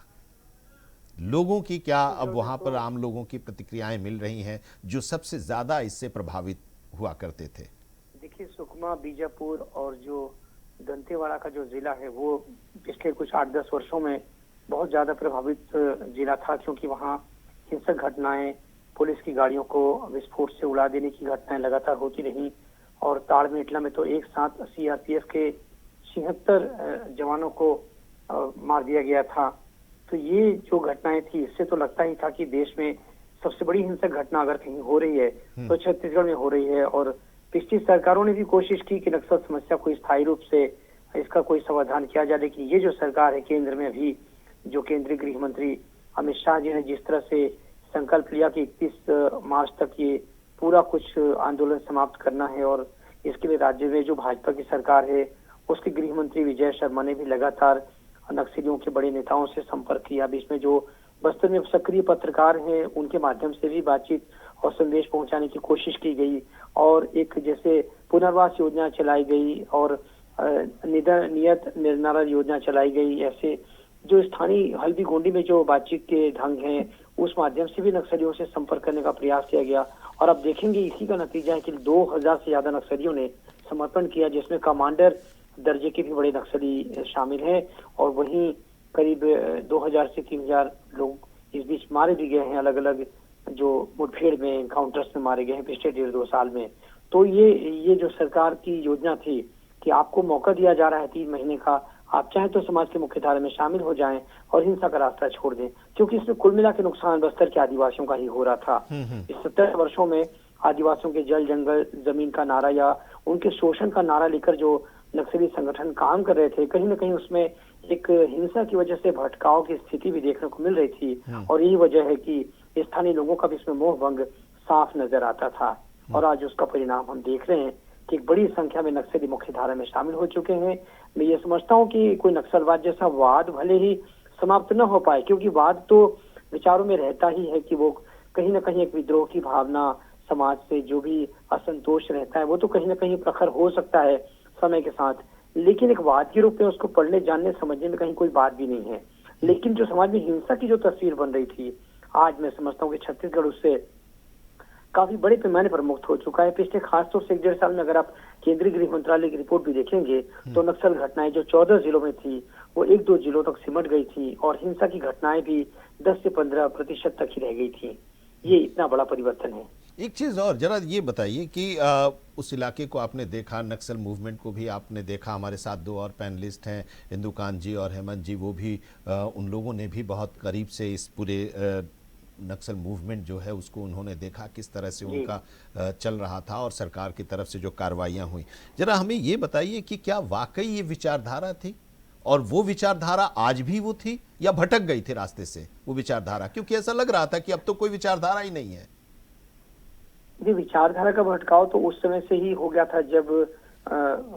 लोगों की क्या अब वहाँ पर आम लोगों की प्रतिक्रियाएं मिल रही हैं जो सबसे ज़्यादा इससे प्रभावित हुआ करते थे?
देखिए, सुकमा, बीजापुर और जो दंतेवाड़ा का जो जिला है वो पिछले कुछ 8-10 वर्षों में बहुत ज्यादा प्रभावित जिला था, क्योंकि वहाँ हिंसक घटनाएं, पुलिस की गाड़ियों को विस्फोट से उड़ा देने की घटनाएं लगातार होती रही। और ताड़मेटला में तो एक साथ सीआरपीएफ के 76 जवानों को मार दिया गया था। तो ये जो घटनाएं थी, इससे तो लगता ही था कि देश में सबसे बड़ी हिंसक घटना अगर कहीं हो रही है तो छत्तीसगढ़ में हो रही है। और पिछली सरकारों ने भी कोशिश की कि नक्सल समस्या को स्थायी रूप से इसका कोई समाधान किया जाए, लेकिन ये जो सरकार है केंद्र में, अभी जो केंद्रीय गृह मंत्री अमित शाह जी ने जिस तरह से संकल्प लिया कि 31 मार्च तक ये पूरा कुछ आंदोलन समाप्त करना है। और इसके लिए राज्य में जो भाजपा की सरकार है उसके गृह मंत्री विजय शर्मा ने भी लगातार नक्सलियों के बड़े नेताओं से संपर्क किया। बीच में जो बस्तर में सक्रिय पत्रकार हैं उनके माध्यम से भी बातचीत और संदेश पहुंचाने की कोशिश की गई। और एक जैसे पुनर्वास योजना चलाई गई और नियत निर्नारा योजना चलाई गई। ऐसे जो स्थानीय हल्दी गोंडी में जो बातचीत के ढंग हैं उस माध्यम से भी नक्सलियों से संपर्क करने का प्रयास किया गया। और अब देखेंगे इसी का नतीजा है कि 2000 से ज्यादा नक्सलियों ने समर्पण किया, जिसमें कमांडर दर्जे के भी बड़े नक्सली शामिल हैं। और वहीं करीब 2000 से 3000 लोग इस बीच मारे भी गए हैं, अलग अलग जो मुठभेड़ में एनकाउंटर्स में मारे गए हैं पिछले 1.5-2 साल में। तो ये जो सरकार की योजना थी कि आपको मौका दिया जा रहा है 3 महीने का, आप चाहे तो समाज के मुख्य धारा में शामिल हो जाएं और हिंसा का रास्ता छोड़ दें, क्योंकि इसमें कुल मिला के नुकसान बस्तर के आदिवासियों का ही हो रहा था। इस 70 वर्षों में आदिवासियों के जल जंगल जमीन का नारा या उनके शोषण का नारा लेकर जो नक्सली संगठन काम कर रहे थे, कहीं न कहीं उसमें एक हिंसा की वजह से भटकाव की स्थिति भी देखने को मिल रही थी। और यही वजह है कि स्थानीय लोगों का भी इसमें मोह भंग साफ नजर आता था। और आज उसका परिणाम हम देख रहे हैं कि एक बड़ी संख्या में नक्सली मुख्य धारा में शामिल हो चुके हैं। मैं ये समझता हूँ कि कोई नक्सलवाद जैसा वाद भले ही समाप्त न हो पाए, क्योंकि वाद तो विचारों में रहता ही है कि वो कहीं न कहीं एक विद्रोह की भावना, समाज से जो भी असंतोष रहता है वो तो कहीं न कहीं प्रखर हो सकता है समय के साथ, लेकिन एक वाद के रूप में उसको पढ़ने जानने समझने में कहीं कोई बात भी नहीं है। लेकिन जो समाज में हिंसा की जो तस्वीर बन रही थी, आज मैं समझता हूँ कि छत्तीसगढ़ उससे काफी बड़े पैमाने पर मुक्त हो चुका है। पिछले खासतौर से 1.5 साल में अगर आप केंद्रीय गृह मंत्रालय की रिपोर्ट भी देखेंगे तो नक्सल घटनाएं जो 14 जिलों में थी वो 1-2 जिलों तक सिमट गई थी और हिंसा की घटनाएं भी 10 से 15% तक ही रह गई थी। ये इतना बड़ा परिवर्तन है।
एक चीज और जरा ये बताइए कि उस इलाके को आपने देखा, नक्सल मूवमेंट को भी आपने देखा। हमारे साथ 2 और पैनलिस्ट हैं, इंदुकांत जी और हेमंत जी, वो भी उन लोगों ने भी बहुत करीब से इस पूरे नक्सल मूवमेंट जो है उसको उन्होंने देखा, किस तरह से उनका चल रहा था और सरकार की तरफ से जो कार्रवाइयाँ हुई। जरा हमें ये बताइए कि क्या वाकई ये विचारधारा थी और वो विचारधारा आज भी वो थी या भटक गई थी रास्ते से वो विचारधारा, क्योंकि ऐसा लग रहा था कि अब तो कोई विचारधारा ही नहीं है।
जी, विचारधारा का भटकाव तो उस समय से ही हो गया था जब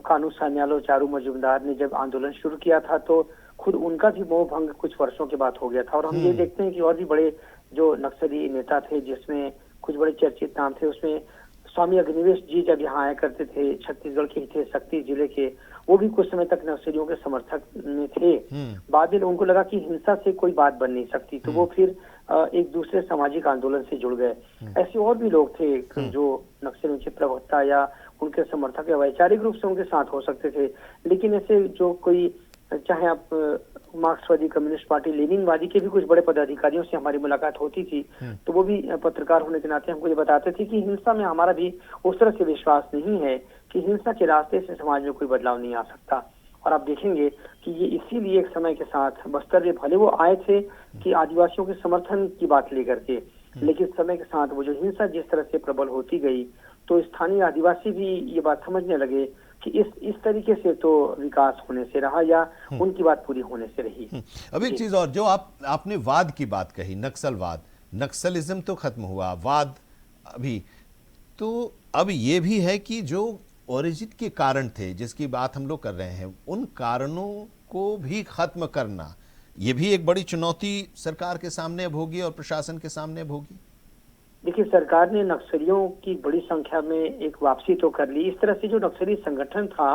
कानू सान्याल और चारू मजूमदार ने जब आंदोलन शुरू किया था, तो खुद उनका भी मोह भंग कुछ वर्षों के बाद हो गया था। और हम ये देखते हैं कि और भी बड़े जो नक्सली नेता थे जिसमें कुछ बड़े चर्चित नाम थे, उसमें स्वामी अग्निवेश जी जब यहाँ आया करते थे, छत्तीसगढ़ के थे शक्ति जिले के, वो भी कुछ समय तक नक्सलियों के समर्थक में थे। बाद में उनको लगा कि हिंसा से कोई बात बन नहीं सकती, तो वो फिर एक दूसरे सामाजिक आंदोलन से जुड़ गए। ऐसे और भी लोग थे जो नक्सलियों के प्रवक्ता या उनके समर्थक या वैचारिक रूप से उनके साथ हो सकते थे, लेकिन ऐसे जो कोई, चाहे आप मार्क्सवादी कम्युनिस्ट पार्टी लेनिनवादी के भी कुछ बड़े पदाधिकारियों से हमारी मुलाकात होती थी, तो वो भी पत्रकार होने के नाते हमको ये बताते थे कि हिंसा में हमारा भी उस तरह से विश्वास नहीं है कि हिंसा के रास्ते से समाज में कोई बदलाव नहीं आ सकता। और आप देखेंगे कि ये इसीलिए एक समय के साथ बस्तर में भले वो आए थे कि आदिवासियों के समर्थन की बात लेकर के, लेकिन समय के साथ वो जो हिंसा जिस तरह से प्रबल होती गई तो स्थानीय आदिवासी भी ये बात समझने लगे कि इस तरीके से तो विकास होने से रहा या उनकी बात पूरी होने से रही।
अब एक चीज और, जो आपने वाद की बात कही, नक्सलवाद, नक्सलिज्म तो खत्म हुआ, वाद अभी तो अब ये भी है कि जो ओरिजिन के कारण थे जिसकी बात हम लोग कर रहे हैं, उन कारणों को भी खत्म करना, ये भी एक बड़ी चुनौती सरकार के सामने अब होगी और प्रशासन के सामने अब होगी।
देखिए, सरकार ने नक्सलियों की बड़ी संख्या में एक वापसी तो कर ली। इस तरह से जो नक्सली संगठन था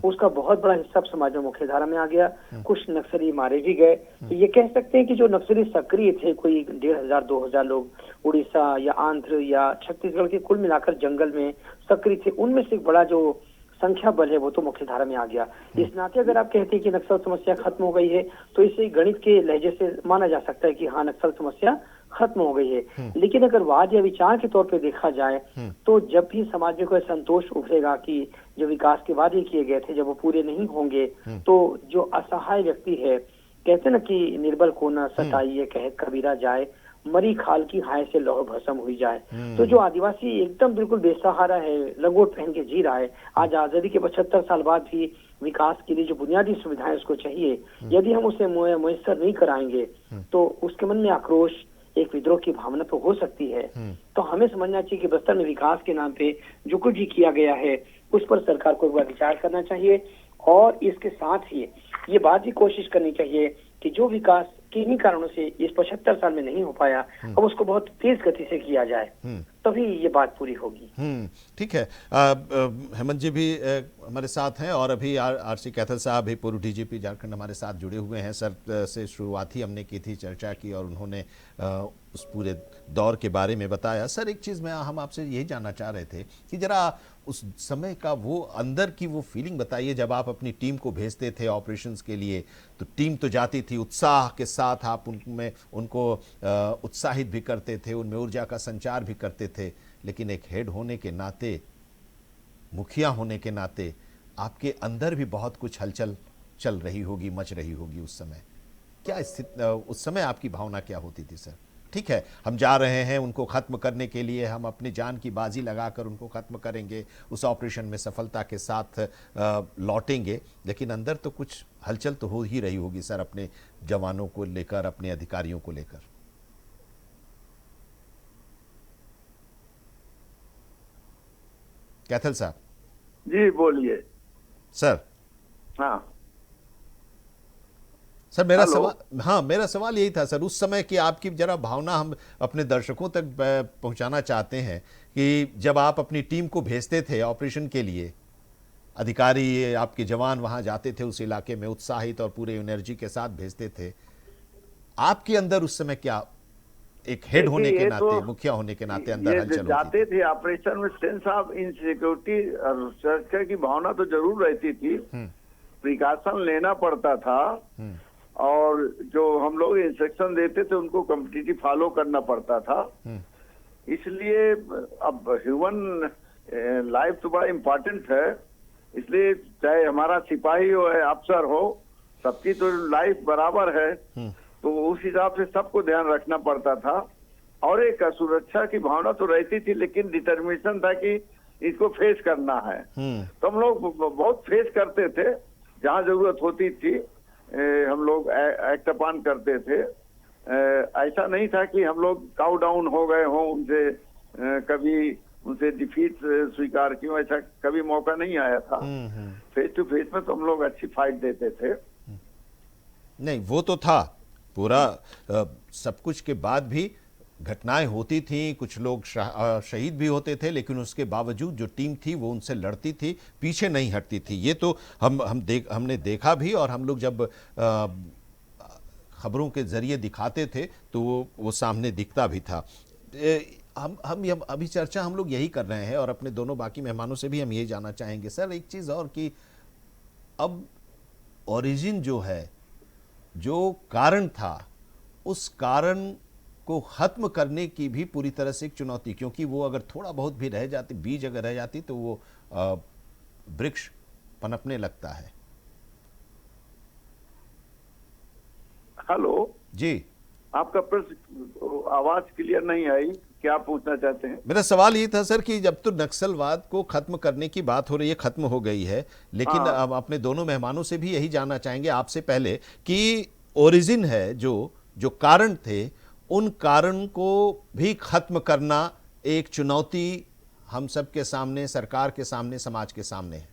उसका बहुत बड़ा हिस्सा समाज में मुख्यधारा में आ गया। कुछ नक्सली मारे भी गए। तो ये कह सकते हैं कि जो नक्सली सक्रिय थे, कोई 1500-2000 लोग उड़ीसा या आंध्र या छत्तीसगढ़ के कुल मिलाकर जंगल में सक्रिय थे, उनमें से एक बड़ा जो संख्या बल है वो तो मुख्यधारा में आ गया। इस नाते अगर आप कहते हैं कि नक्सल समस्या खत्म हो गई है, तो इसे गणित के लहजे से माना जा सकता है कि हाँ, नक्सल समस्या खत्म हो गई है। लेकिन अगर वाद या विचार के तौर पे देखा जाए तो जब भी समाज में कोई संतोष उभरेगा कि जो विकास के वादे किए गए थे जब वो पूरे नहीं होंगे, तो जो असहाय व्यक्ति है, कहते ना कि निर्बल को न सताइए कहे कबीरा जाए, मरी खाल की हाय से लौह भस्म हुई जाए। तो जो आदिवासी एकदम बिल्कुल बेसहारा है, लंगोट पहन के जी रहा है, आज आजादी के 75 साल बाद भी विकास के लिए जो बुनियादी सुविधाएं उसको चाहिए, यदि हम उसे मुयस्सर नहीं कराएंगे तो उसके मन में आक्रोश, एक विद्रोह की भावना तो हो सकती है। तो हमें समझना चाहिए कि बस्तर में विकास के नाम पे जो कुछ भी किया गया है उस पर सरकार को एक बार विचार करना चाहिए, और इसके साथ ही ये बात भी कोशिश करनी चाहिए कि जो विकास किन्हीं कारणों से इस 75 साल में नहीं हो पाया, अब उसको बहुत तेज गति से किया जाए, तभी ये बात पूरी होगी।
ठीक है। हेमंत जी भी हमारे साथ हैं, और अभी आरसी कैथल साहब भी पूर्व डीजीपी झारखंड हमारे साथ जुड़े हुए हैं। सर से शुरुआत ही हमने की थी, चर्चा की, और उन्होंने उस पूरे दौर के बारे में बताया। सर एक चीज़ हम आपसे यही जानना चाह रहे थे कि जरा उस समय का वो अंदर की वो फीलिंग बताइए, जब आप अपनी टीम को भेजते थे ऑपरेशंस के लिए, तो टीम तो जाती थी उत्साह के साथ, आप उनमें उनको उत्साहित भी करते थे, उनमें ऊर्जा का संचार भी करते थे, लेकिन एक हेड होने के नाते, मुखिया होने के नाते आपके अंदर भी बहुत कुछ हलचल चल रही होगी, मच रही होगी उस समय। क्या स्थिति उस समय आपकी भावना क्या होती थी सर? ठीक है, हम जा रहे हैं उनको ख़त्म करने के लिए, हम अपनी जान की बाजी लगाकर उनको ख़त्म करेंगे, उस ऑपरेशन में सफलता के साथ लौटेंगे, लेकिन अंदर तो कुछ हलचल तो हो ही रही होगी सर, अपने जवानों को लेकर, अपने अधिकारियों को लेकर। कैथल साहब
जी बोलिए
सर।
हाँ
सर मेरा सवाल यही था सर, उस समय की आपकी जरा भावना हम अपने दर्शकों तक पहुंचाना चाहते हैं कि जब आप अपनी टीम को भेजते थे ऑपरेशन के लिए, अधिकारी आपके जवान वहां जाते थे उस इलाके में उत्साहित और पूरे एनर्जी के साथ भेजते थे, आपके अंदर उस समय क्या, एक हेड होने के नाते, मुखिया होने के नाते अंदर हलचल
जाते थे ऑपरेशन में, सेंस ऑफ इनसिक्योरिटी और सुरक्षा की भावना तो जरूर रहती थी, प्रिकॉशन लेना पड़ता था, और जो हम लोग इंस्ट्रक्शन देते थे उनको कम्प्लीटली फॉलो करना पड़ता था। इसलिए अब ह्यूमन लाइफ तो बड़ा इम्पोर्टेंट है, इसलिए चाहे हमारा सिपाही हो या अफसर हो, सबकी तो लाइफ बराबर है, तो उस हिसाब से सबको ध्यान रखना पड़ता था। और एक सुरक्षा की भावना तो रहती थी, लेकिन डिटर्मिनेशन था कि इसको फेस करना है। तो हम लोग बहुत फेस करते थे, जहाँ जरूरत होती थी हम लोग एक्ट अपॉन करते थे। ऐसा नहीं था कि हम लोग काउ डाउन हो गए हों, उनसे कभी उनसे डिफीट स्वीकार की, ऐसा कभी मौका नहीं आया था। फेस टू फेस में तो हम लोग अच्छी फाइट देते थे।
नहीं वो तो था पूरा, सब कुछ के बाद भी घटनाएं होती थी, कुछ लोग शहीद भी होते थे, लेकिन उसके बावजूद जो टीम थी वो उनसे लड़ती थी, पीछे नहीं हटती थी। ये तो हमने देखा भी, और हम लोग जब खबरों के जरिए दिखाते थे तो वो सामने दिखता भी था। हम अभी चर्चा हम लोग यही कर रहे हैं, और अपने दोनों बाकी मेहमानों से भी हम यही जानना चाहेंगे सर एक चीज़ और, कि अब ओरिजिन जो है, जो कारण था, उस कारण को खत्म करने की भी पूरी तरह से एक चुनौती, क्योंकि वो अगर थोड़ा बहुत भी रह जाती, बीज अगर रह जाती, तो वो वृक्ष पनपने लगता है।
हेलो
जी,
आपका प्रश्न आवाज क्लियर नहीं आई, क्या पूछना चाहते हैं?
मेरा सवाल ये था सर कि जब तो नक्सलवाद को खत्म करने की बात हो रही है, खत्म हो गई है, लेकिन अब अपने दोनों मेहमानों से भी यही जानना चाहेंगे आपसे पहले कि ओरिजिन है, जो कारण थे, उन कारण को भी खत्म करना एक चुनौती हम सब के सामने, सरकार के सामने, समाज के सामने है।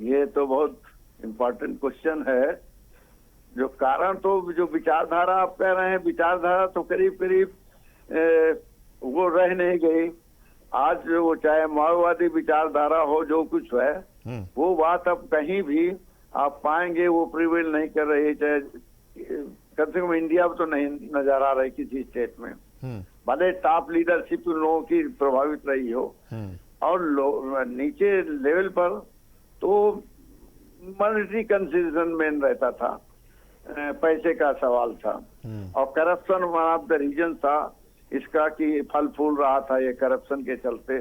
ये तो बहुत इम्पोर्टेंट क्वेश्चन है। जो कारण तो, जो विचारधारा आप कह रहे हैं, विचारधारा तो करीब करीब वो रह नहीं गई। आज वो चाहे माओवादी विचारधारा हो, जो कुछ है, वो बात अब कहीं भी आप पाएंगे वो प्रिवेल नहीं कर रही, चाहे कम से कम इंडिया में तो नहीं नजर आ रही किसी स्टेट में। भले टॉप लीडरशिप लोगों की प्रभावित रही हो, और नीचे लेवल पर तो मॉनेटरी कंसेशन मेन रहता था, पैसे का सवाल था, और corruption one of the reason था इसका कि फल फूल रहा था ये करप्शन के चलते।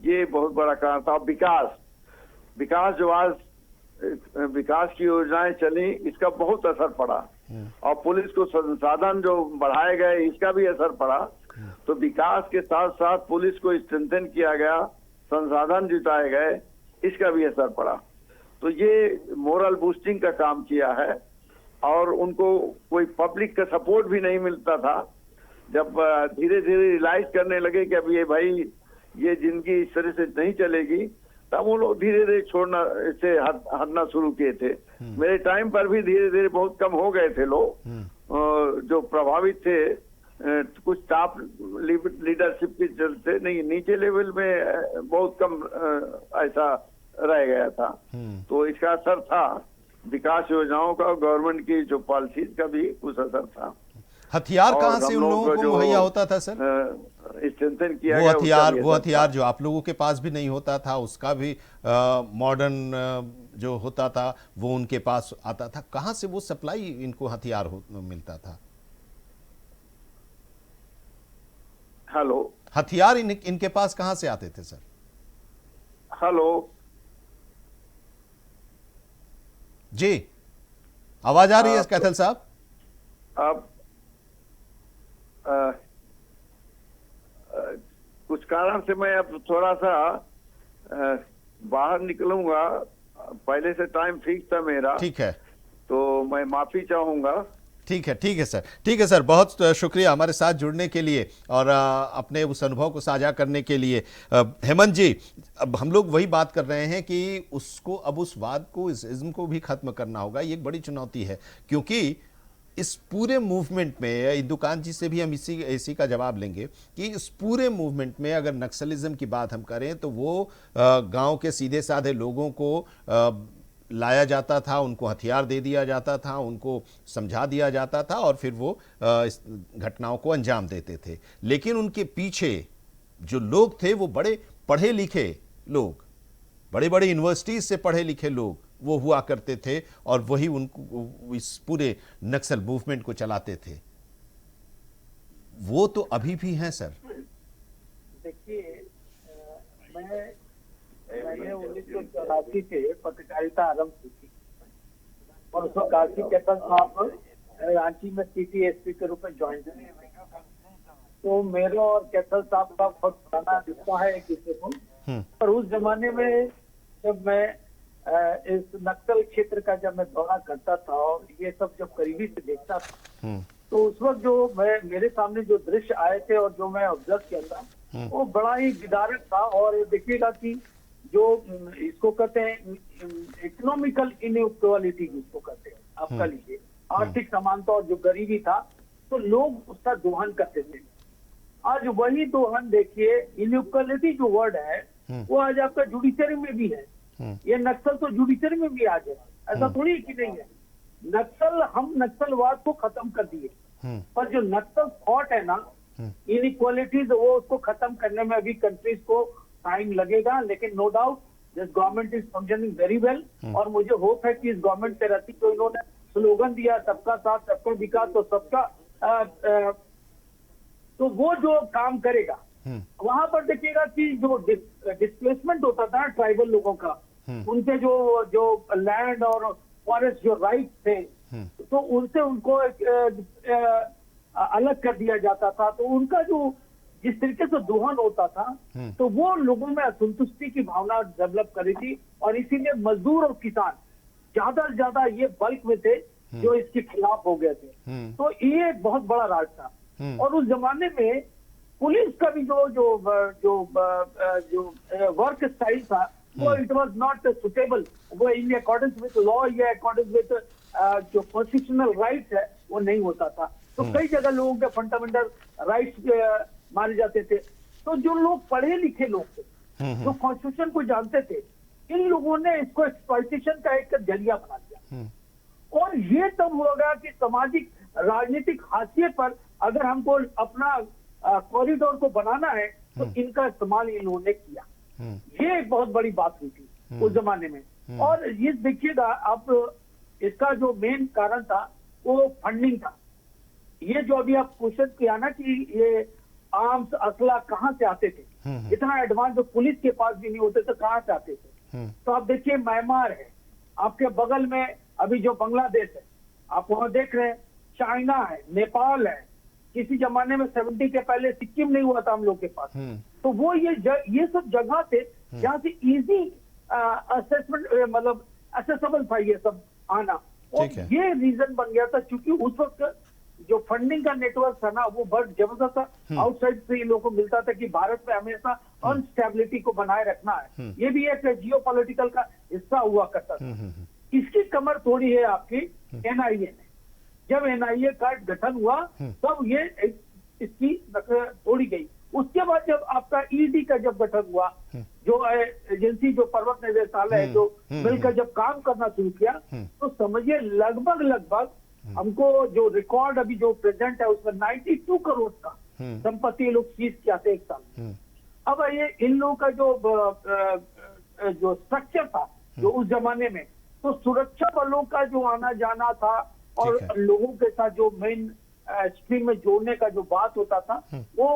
ये बहुत बड़ा कारण था। विकास जो आज विकास की योजनाएं चली, इसका बहुत असर पड़ा, और पुलिस को संसाधन जो बढ़ाए गए, इसका भी असर पड़ा। तो विकास के साथ साथ पुलिस को स्ट्रेंथन किया गया, संसाधन जुटाए गए, इसका भी असर पड़ा। तो ये मोरल बूस्टिंग का काम किया है, और उनको कोई पब्लिक का सपोर्ट भी नहीं मिलता था, जब धीरे धीरे रियलाइज करने लगे कि अब ये भाई ये जिंदगी इस तरह से नहीं चलेगी, तब वो लोग धीरे धीरे छोड़ना इससे हटना शुरू किए थे। मेरे टाइम पर भी धीरे धीरे बहुत कम हो गए थे लोग जो प्रभावित थे, कुछ टॉप लीडरशिप के चलते, नहीं नीचे लेवल में बहुत कम ऐसा रह गया था। तो इसका असर था विकास योजनाओं का, गवर्नमेंट की जो पॉलिसीज का भी कुछ असर था।
हथियार कहाँ से उन लोगों को मुहैया होता था सर?
स्ट्रेंथन किया
वो
गया
हथियार जो आप लोगों के पास भी नहीं होता था, उसका भी मॉडर्न जो होता था वो उनके पास आता था। कहाँ से वो सप्लाई इनको हथियार मिलता था?
हेलो,
हथियार इनके पास कहाँ से आते थे सर?
हेलो
जी, आवाज आ रही है कैथल साहब?
अब कुछ कारण से मैं अब थोड़ा सा बाहर निकलूंगा, पहले से टाइम फिक्स था मेरा।
ठीक है,
तो मैं माफी चाहूंगा।
ठीक है सर, ठीक है सर, बहुत शुक्रिया हमारे साथ जुड़ने के लिए और अपने उस अनुभव को साझा करने के लिए। हेमंत जी, अब हम लोग वही बात कर रहे हैं कि उसको अब उस वाद को, इस इज्म को भी खत्म करना होगा। ये एक बड़ी चुनौती है, क्योंकि इस पूरे मूवमेंट में, इंदुकान जी से भी हम इसी का जवाब लेंगे कि इस पूरे मूवमेंट में अगर नक्सलिज्म की बात हम करें तो वो गांव के सीधे साधे लोगों को लाया जाता था, उनको हथियार दे दिया जाता था, उनको समझा दिया जाता था और फिर वो इस घटनाओं को अंजाम देते थे। लेकिन उनके पीछे जो लोग थे वो बड़े पढ़े लिखे लोग, बड़े बड़े यूनिवर्सिटीज से पढ़े लिखे लोग वो हुआ करते थे और वही उनको इस पूरे नक्सल मूवमेंट को चलाते थे। वो तो अभी भी हैं सर।
देखिए, मैंने 1984 से पत्रकारिता आरंभ की थी और उस वक्त काशी कैथल साहब रांची में CTSP के रूप में ज्वाइन किए। तो मेरे और कैथल साहब का बहुत पुराना रिश्ता है एक दूसरे को। पर उस जमाने में जब मैं इस नक्सल क्षेत्र का जब मैं दौरा करता था और ये सब जब करीबी से देखता था, तो उस वक्त जो मेरे सामने जो दृश्य आए थे और जो मैं ऑब्जर्व किया था वो बड़ा ही विदारक था। और देखिएगा कि जो इसको कहते हैं इकोनॉमिकल इनइक्वालिटी जिसको कहते हैं, आपका लीजिए आर्थिक समानता और जो गरीबी था, तो लोग उसका दोहन करते थे। आज वही दोहन देखिए, इनइक्वालिटी जो वर्ड है वो आज आपका जुडिशरी में भी है। ये नक्सल तो जुडिशरी में भी आ गया, ऐसा थोड़ी कि नहीं है। नक्सल, हम नक्सलवाद को खत्म कर दिए, पर जो नक्सल थॉट है ना, इनइक्वालिटीज, वो उसको खत्म करने में अभी कंट्रीज को टाइम लगेगा। लेकिन no doubt this government is functioning very well और मुझे होप है कि इस गवर्नमेंट से रहती तो इन्होंने स्लोगन दिया सबका साथ सबका विकास, तो सबका तो वो जो काम करेगा वहां पर देखिएगा कि जो डिस्प्लेसमेंट होता था ट्राइबल लोगों का, उनके जो लैंड और फॉरेस्ट जो राइट थे, तो उनसे उनको अलग कर दिया जाता था। तो उनका जो जिस तरीके से दोहन होता था, तो वो लोगों में असंतुष्टि की भावना डेवलप करी थी और इसीलिए मजदूर और किसान ज्यादा से ज्यादा ये बल्क में थे जो इसके खिलाफ हो गए थे। तो ये एक बहुत बड़ा राज था। और उस जमाने में पुलिस का भी जो वर्क स्टाइल था वो इट वाज नॉट सुटेबल, वो इन अकॉर्डेंस विद लॉ या अकॉर्डेंस विद जो कॉन्स्टिट्यूशनल राइट्स है वो नहीं होता था। तो कई जगह लोगों के फंडामेंटल राइट्स मारे जाते थे। तो जो लोग पढ़े लिखे लोग थे, जो कॉन्स्टिट्यूशन को जानते थे, इन लोगों ने इसको एक्सप्लॉइटेशन का एक जरिया बना दिया। और ये तब होगा कि सामाजिक राजनीतिक हाशिए पर अगर हमको अपना कॉरिडोर को बनाना है तो इनका इस्तेमाल इन्होंने किया। ये एक बहुत बड़ी बात हुई थी उस जमाने में। और ये देखिएगा, अब इसका जो मेन कारण था वो फंडिंग था। ये जो अभी आप क्वेश्चन किया ना कि ये आर्म्स असला कहाँ से आते थे, इतना एडवांस जो पुलिस के पास भी नहीं होते तो कहाँ से आते थे। तो आप देखिए, म्यांमार है आपके बगल में, अभी जो बांग्लादेश है आप वहां देख रहे हैं, चाइना है, नेपाल है, किसी जमाने में 70 के पहले सिक्किम नहीं हुआ था हम लोग के पास। तो वो ये सब जगह थे जहाँ से इजी असेसमेंट, मतलब असेसेबल था ये सब आना। और ये रीजन बन गया था क्योंकि उस वक्त जो फंडिंग का नेटवर्क था ना वो बहुत जबरदस्त था। आउटसाइड से इन लोगों को मिलता था कि भारत में हमेशा अनस्टेबिलिटी को बनाए रखना है, ये भी एक जियो पॉलिटिकल का हिस्सा हुआ करता था। इसकी कमर तोड़ी है आपकी एनआईए ने। जब एनआईए का गठन हुआ तब ये इसकी तोड़ी गई। उसके बाद जब आपका ईडी का जब गठन हुआ, जो एजेंसी जो पर्वत निदेशालय है जो मिलकर जब काम करना शुरू किया, तो समझिए लगभग हमको जो रिकॉर्ड अभी जो प्रेजेंट है उसमें 92 करोड़ का संपत्ति लोग सीज किया थे एक साल में। अब ये इन लोगों का जो स्ट्रक्चर था जो उस जमाने में, तो सुरक्षा बलों का जो आना जाना था और लोगों के साथ जो मेन स्ट्रीम में जोड़ने का जो बात होता था वो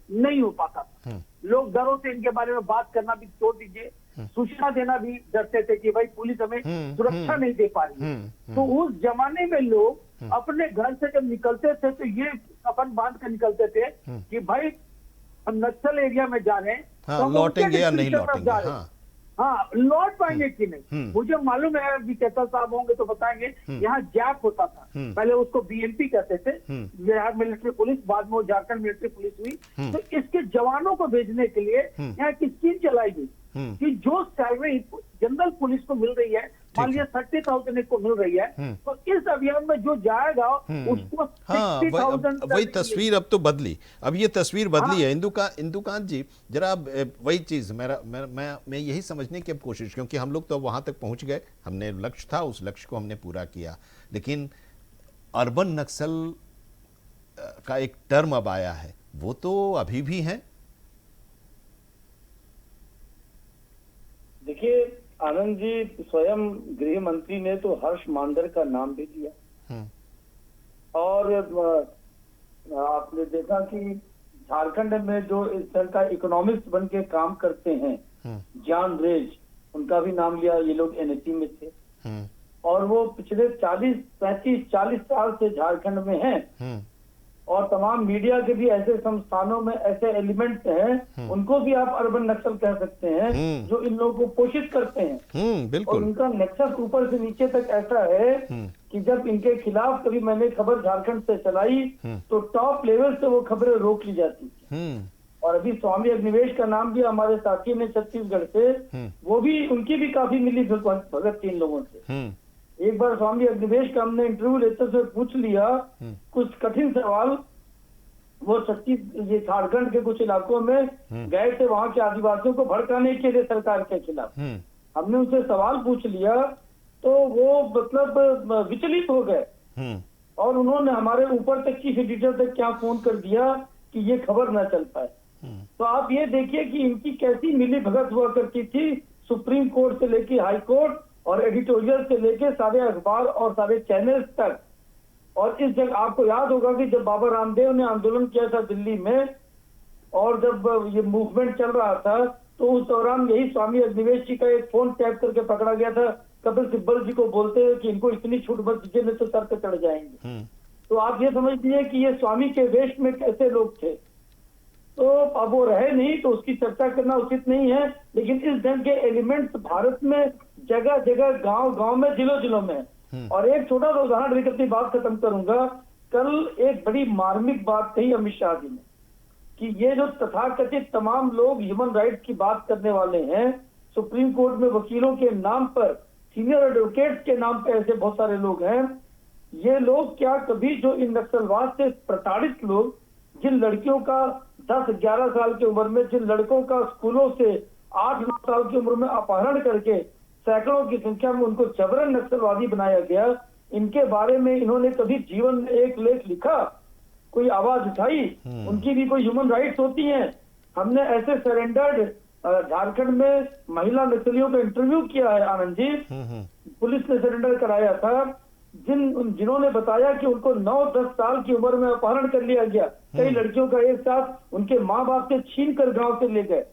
नहीं हो पाता था। लोग डरों से इनके बारे में बात करना भी छोड़ दीजिए, सूचना देना भी डरते थे कि भाई पुलिस हमें सुरक्षा नहीं दे पा रही है। तो उस जमाने में लोग अपने घर से जब निकलते थे तो ये कफन बांध कर निकलते थे कि भाई हम नक्सल एरिया में जा रहे हैं, तो
लौटेंगे या नहीं लौटेंगे।
हाँ, लौट पाएंगे कि नहीं मुझे मालूम है। अभी कहता साहब होंगे तो बताएंगे। यहाँ जैप होता था, पहले उसको बीएमपी कहते थे, बिहार मिलिट्री पुलिस, बाद में वो झारखंड मिलिट्री पुलिस हुई। तो इसके जवानों को भेजने के लिए यहाँ की स्कीम चलाई गई कि जो सैलरी जनरल पुलिस को मिल रही है, मान लीजिए 30,000 को मिल रही है, तो इस अभियान में जो जाएगा उसको 60,000।
वही तस्वीर अब तो बदली, अब ये तस्वीर बदली है। इंदुकांत जी जरा वही चीज मैं यही समझने की अब कोशिश, क्योंकि हम लोग तो वहां तक पहुंच गए, हमने लक्ष्य था उस लक्ष्य को हमने पूरा किया, लेकिन अर्बन नक्सल का एक टर्म अब आया है, वो तो अभी भी है।
देखिए आनंद जी, स्वयं गृह मंत्री ने तो हर्ष मांडर का नाम भी लिया और आपने देखा कि झारखंड में जो इस तरह का इकोनॉमिस्ट बन के काम करते हैं, जॉन रेज, उनका भी नाम लिया। ये लोग एनएससी में थे और वो पिछले 40 साल से झारखंड में हैं और तमाम मीडिया के भी ऐसे संस्थानों में ऐसे एलिमेंट हैं, उनको भी आप अर्बन नक्सल कह सकते हैं, जो इन लोगों को पोषित करते हैं।
बिल्कुल।
और उनका नेक्सस ऊपर से नीचे तक ऐसा है कि जब इनके खिलाफ कभी मैंने खबर झारखंड से चलाई तो टॉप लेवल से वो खबरें रोक ली जाती थी। और अभी स्वामी अग्निवेश का नाम भी हमारे साथी ने छत्तीसगढ़ से, वो भी उनकी भी काफी मिली भगत थी इन लोगों से। एक बार स्वामी अग्निवेश का हमने इंटरव्यू लेते हुए पूछ लिया कुछ कठिन सवाल। वो ये झारखंड के कुछ इलाकों में गए थे, वहां के आदिवासियों को भड़काने के लिए सरकार के खिलाफ। हमने उनसे सवाल पूछ लिया तो वो मतलब विचलित हो गए और उन्होंने हमारे ऊपर तक चीफ एडिटर तक क्या फोन कर दिया कि ये खबर ना चल पाए। तो आप ये देखिए कि इनकी कैसी मिली भगत हुआ करती थी, सुप्रीम कोर्ट से लेके हाई कोर्ट और एडिटोरियल से लेके सारे अखबार और सारे चैनल्स तक। और इस जगह आपको याद होगा कि जब बाबा रामदेव ने आंदोलन किया था दिल्ली में और जब ये मूवमेंट चल रहा था तो उस दौरान यही स्वामी अग्निवेश जी का एक फोन टैप करके पकड़ा गया था। कपिल सिब्बल जी को बोलते हैं कि इनको इतनी छूट मत दीजिए नहीं तो सर पे चढ़ जाएंगे। तो आप ये समझ लीजिए कि ये स्वामी के वेश में कैसे लोग थे। तो अब वो रहे नहीं तो उसकी चर्चा करना उचित नहीं है, लेकिन इस ढंग के एलिमेंट्स भारत में जगह जगह गांव में जिलों में है। और एक छोटा सा उदाहरण देकर अपनी बात खत्म करूंगा। कल एक बड़ी मार्मिक बात कही अमित शाह जी ने कि ये जो तथाकथित तमाम लोग ह्यूमन राइट्स की बात करने वाले हैं, सुप्रीम कोर्ट में वकीलों के नाम पर, सीनियर एडवोकेट्स के नाम पर ऐसे बहुत सारे लोग हैं, ये लोग क्या कभी जो इन नक्सलवाद से प्रताड़ित लोग, जिन लड़कियों का 10-11 साल की उम्र में, जिन लड़कों का स्कूलों से 8-9 साल की उम्र में अपहरण करके सैकड़ों की संख्या में उनको जबरन नक्सलवादी बनाया गया, इनके बारे में इन्होंने कभी जीवन में एक लेख लिखा, कोई आवाज उठाई? उनकी भी कोई ह्यूमन राइट्स होती हैं? हमने ऐसे सरेंडर्ड झारखंड में महिला नक्सलियों का इंटरव्यू किया है आनंद जी, पुलिस ने सरेंडर कराया था, जिन्होंने बताया कि उनको 9-10 साल की उम्र में अपहरण कर लिया गया, कई लड़कियों का एक साथ उनके माँ बाप से छीन कर गाँव से ले गए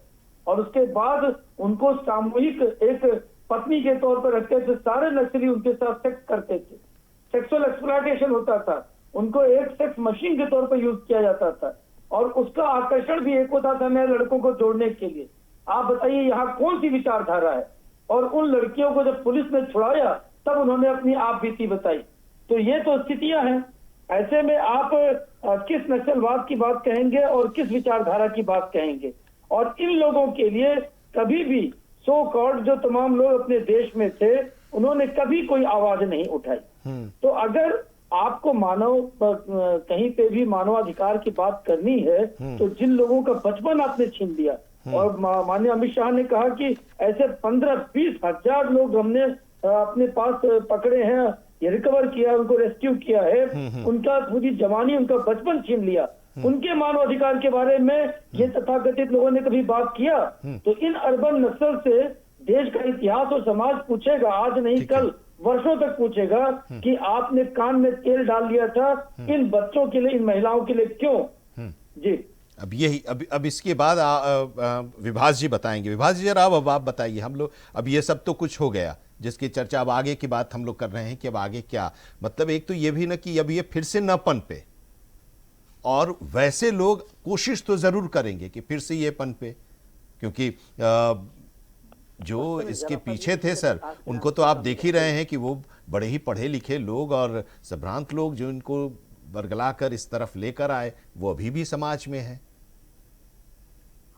और उसके बाद उनको सामूहिक एक पत्नी के तौर पर रखते थे। सारे नक्सली उनके साथ सेक्स करते थे, सेक्सुअल एक्सप्लॉयटेशन होता था, उनको एक सेक्स मशीन के तौर पर यूज किया जाता था और उसका आकर्षण भी एक होता था नए लड़कों को जोड़ने के लिए। आप बताइए यहाँ कौन सी विचारधारा है? और उन लड़कियों को जब पुलिस ने छुड़ाया तब उन्होंने अपनी आप बीती बताई। तो ये तो स्थितियां हैं। ऐसे में आप किस नक्सलवाद की बात कहेंगे और किस विचारधारा की बात कहेंगे? और इन लोगों के लिए कभी भी सो कॉल्ड जो तमाम लोग अपने देश में थे, उन्होंने कभी कोई आवाज नहीं उठाई। तो अगर आपको कहीं पे भी मानवाधिकार की बात करनी है, तो जिन लोगों का बचपन आपने छीन लिया, और माननीय अमित शाह ने कहा कि ऐसे 15-20 हजार लोग हमने अपने पास पकड़े हैं, ये रिकवर किया, उनको रेस्क्यू किया है, उनका पूरी जवानी, उनका बचपन छीन लिया, उनके मानवाधिकार के बारे में ये तथाकथित लोगों ने कभी बात किया? तो इन अर्बन नक्सल से देश का इतिहास और समाज पूछेगा, आज नहीं कल, वर्षों तक पूछेगा कि आपने कान में तेल डाल लिया था इन बच्चों के लिए, इन महिलाओं के लिए, क्यों? जी
अब इसके बाद विभास जी बताएंगे। विभास जी जरा अब आप बताइए, हम लोग अब ये सब तो कुछ हो गया जिसकी चर्चा, अब आगे की बात हम लोग कर रहे हैं कि अब आगे क्या, मतलब एक तो ये भी ना कि अब ये फिर से न पनपे, और वैसे लोग कोशिश तो जरूर करेंगे कि फिर से ये पनपे, क्योंकि जो इसके पीछे थे सर, उनको तो आप देख ही रहे हैं कि वो बड़े ही पढ़े लिखे लोग और संभ्रांत लोग जो इनको बरगला कर इस तरफ लेकर आए, वो अभी भी समाज में है।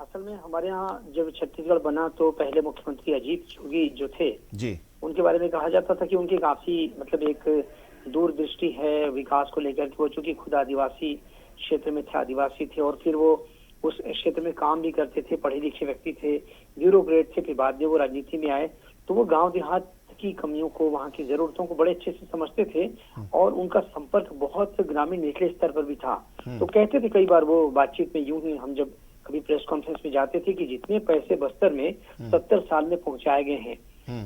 असल में हमारे यहाँ जब छत्तीसगढ़ बना तो पहले मुख्यमंत्री अजीत जोगी जो थे
जी,
उनके बारे में कहा जाता था कि उनकी काफी मतलब एक दूरदृष्टि है विकास को लेकर के। वो चूंकि खुद आदिवासी क्षेत्र में थे, आदिवासी थे, और फिर वो उस क्षेत्र में काम भी करते थे, पढ़े लिखे व्यक्ति थे, ब्यूरोक्रेट थे, फिर बाद में वो राजनीति में आए, तो वो गांव देहात की कमियों को, वहाँ की जरूरतों को बड़े अच्छे से समझते थे, और उनका संपर्क बहुत ग्रामीण निचले स्तर पर भी था। तो कहते थे कई बार वो बातचीत में यूं ही, हम जब कभी प्रेस कॉन्फ्रेंस में जाते थे, कि जितने पैसे बस्तर में 70 साल में पहुंचाए गए हैं,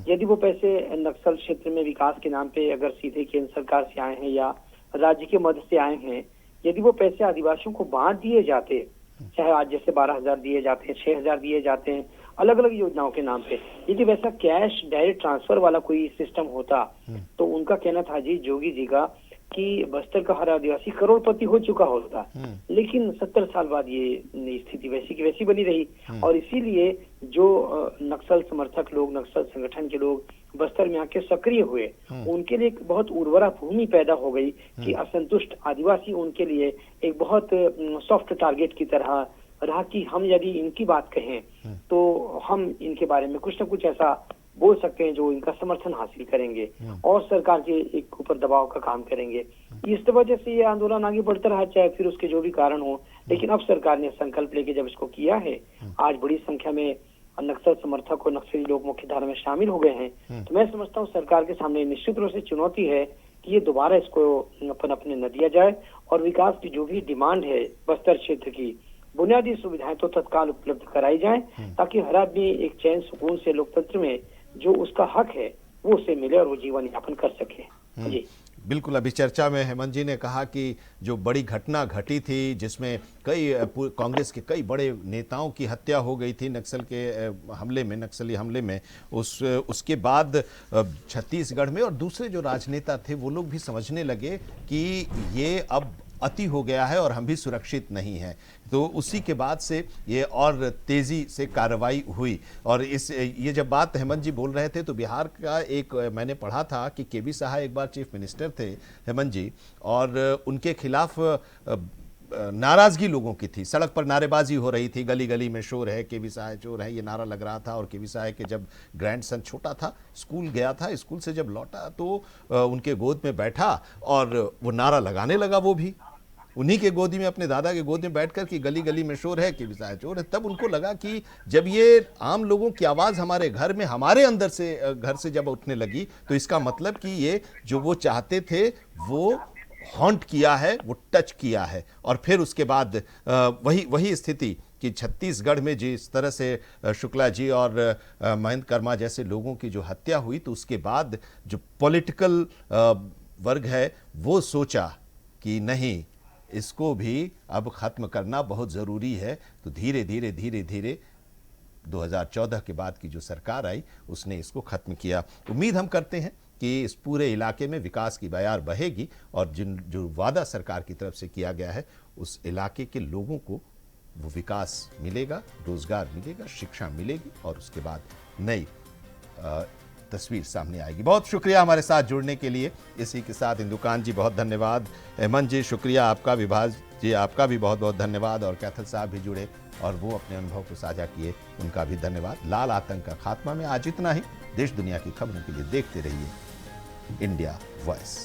यदि वो पैसे नक्सल क्षेत्र में विकास के नाम पे अगर सीधे केंद्र सरकार से आए हैं या राज्य के मदद से आए हैं, यदि वो पैसे आदिवासियों को बांट दिए जाते, चाहे आज जैसे 12,000 दिए जाते हैं, 6,000 दिए जाते हैं अलग अलग योजनाओं के नाम पे, यदि वैसा कैश डायरेक्ट ट्रांसफर वाला कोई सिस्टम होता, तो उनका कहना था जी जोगी जी का कि बस्तर का हर आदिवासी करोड़पति हो चुका होता। लेकिन 70 साल बाद ये स्थिति वैसी की वैसी बनी रही, और इसीलिए जो नक्सल समर्थक लोग, नक्सल संगठन के लोग बस्तर में आके सक्रिय हुए, उनके लिए एक बहुत उर्वरा भूमि पैदा हो गई कि असंतुष्ट आदिवासी उनके लिए एक बहुत सॉफ्ट टारगेट की तरह रहा कि हम यदि इनकी बात कहें तो हम इनके बारे में कुछ न कुछ ऐसा बोल सकते हैं जो इनका समर्थन हासिल करेंगे और सरकार के एक ऊपर दबाव का काम करेंगे। इस वजह से ये आंदोलन आगे बढ़ता रहा, चाहे फिर उसके जो भी कारण हो। लेकिन अब सरकार ने संकल्प लेके जब इसको किया है, आज बड़ी संख्या में नक्सल समर्थक और नक्सली लोग मुख्य धारा में शामिल हो गए हैं, तो मैं समझता हूँ सरकार के सामने निश्चित रूप से चुनौती है कि ये दोबारा इसको अपने न दिया जाए, और विकास की जो भी डिमांड है बस्तर क्षेत्र की बुनियादी सुविधाएं तो तत्काल उपलब्ध कराई जाए, ताकि हर आदमी एक चैन सुकून से लोकतंत्र में जो उसका हक है वो उसे मिले और वो जीवन यापन कर सके। जी
बिल्कुल। अभी चर्चा में हेमंत जी ने कहा कि जो बड़ी घटना घटी थी जिसमें कई कांग्रेस के कई बड़े नेताओं की हत्या हो गई थी नक्सल के हमले में, नक्सली हमले में, उसके बाद छत्तीसगढ़ में और दूसरे जो राजनेता थे वो लोग भी समझने लगे कि ये अब अति हो गया है और हम भी सुरक्षित नहीं हैं। तो उसी के बाद से ये और तेजी से कार्रवाई हुई। और ये जब बात हेमंत जी बोल रहे थे तो बिहार का एक मैंने पढ़ा था कि केबी साहा एक बार चीफ मिनिस्टर थे हेमंत जी, और उनके खिलाफ नाराजगी लोगों की थी, सड़क पर नारेबाजी हो रही थी, गली गली में शोर है, केबी साहा चोर है, ये नारा लग रहा था। और केबी साहा के जब ग्रैंडसन छोटा था, स्कूल गया था, स्कूल से जब लौटा तो उनके गोद में बैठा और वो नारा लगाने लगा, वो भी उन्हीं के गोदी में, अपने दादा के गोद में बैठकर कि गली गली में शोर है, केबी साहा चोर है। तब उनको लगा कि जब ये आम लोगों की आवाज़ हमारे घर में, हमारे अंदर से, घर से जब उठने लगी, तो इसका मतलब कि ये जो वो चाहते थे वो हॉन्ट किया है, वो टच किया है। और फिर उसके बाद वही स्थिति कि छत्तीसगढ़ में जिस तरह से शुक्ला जी और महेंद्र कर्मा जैसे लोगों की जो हत्या हुई, तो उसके बाद जो पॉलिटिकल वर्ग है वो सोचा कि नहीं, इसको भी अब ख़त्म करना बहुत ज़रूरी है। तो धीरे धीरे धीरे धीरे 2014 के बाद की जो सरकार आई उसने इसको ख़त्म किया। उम्मीद हम करते हैं कि इस पूरे इलाके में विकास की बयार बहेगी और जो वादा सरकार की तरफ से किया गया है उस इलाके के लोगों को वो विकास मिलेगा, रोजगार मिलेगा, शिक्षा मिलेगी और उसके बाद नई तस्वीर सामने आएगी। बहुत शुक्रिया हमारे साथ जुड़ने के लिए। इसी के साथ इंदुकान जी बहुत धन्यवाद, हेमंत जी शुक्रिया आपका, विभास जी आपका भी बहुत बहुत धन्यवाद, और कैथल साहब भी जुड़े और वो अपने अनुभव को साझा किए, उनका भी धन्यवाद। लाल आतंक का खात्मा में आज इतना ही। देश दुनिया की खबरों के लिए देखते रहिए इंडिया वॉइस।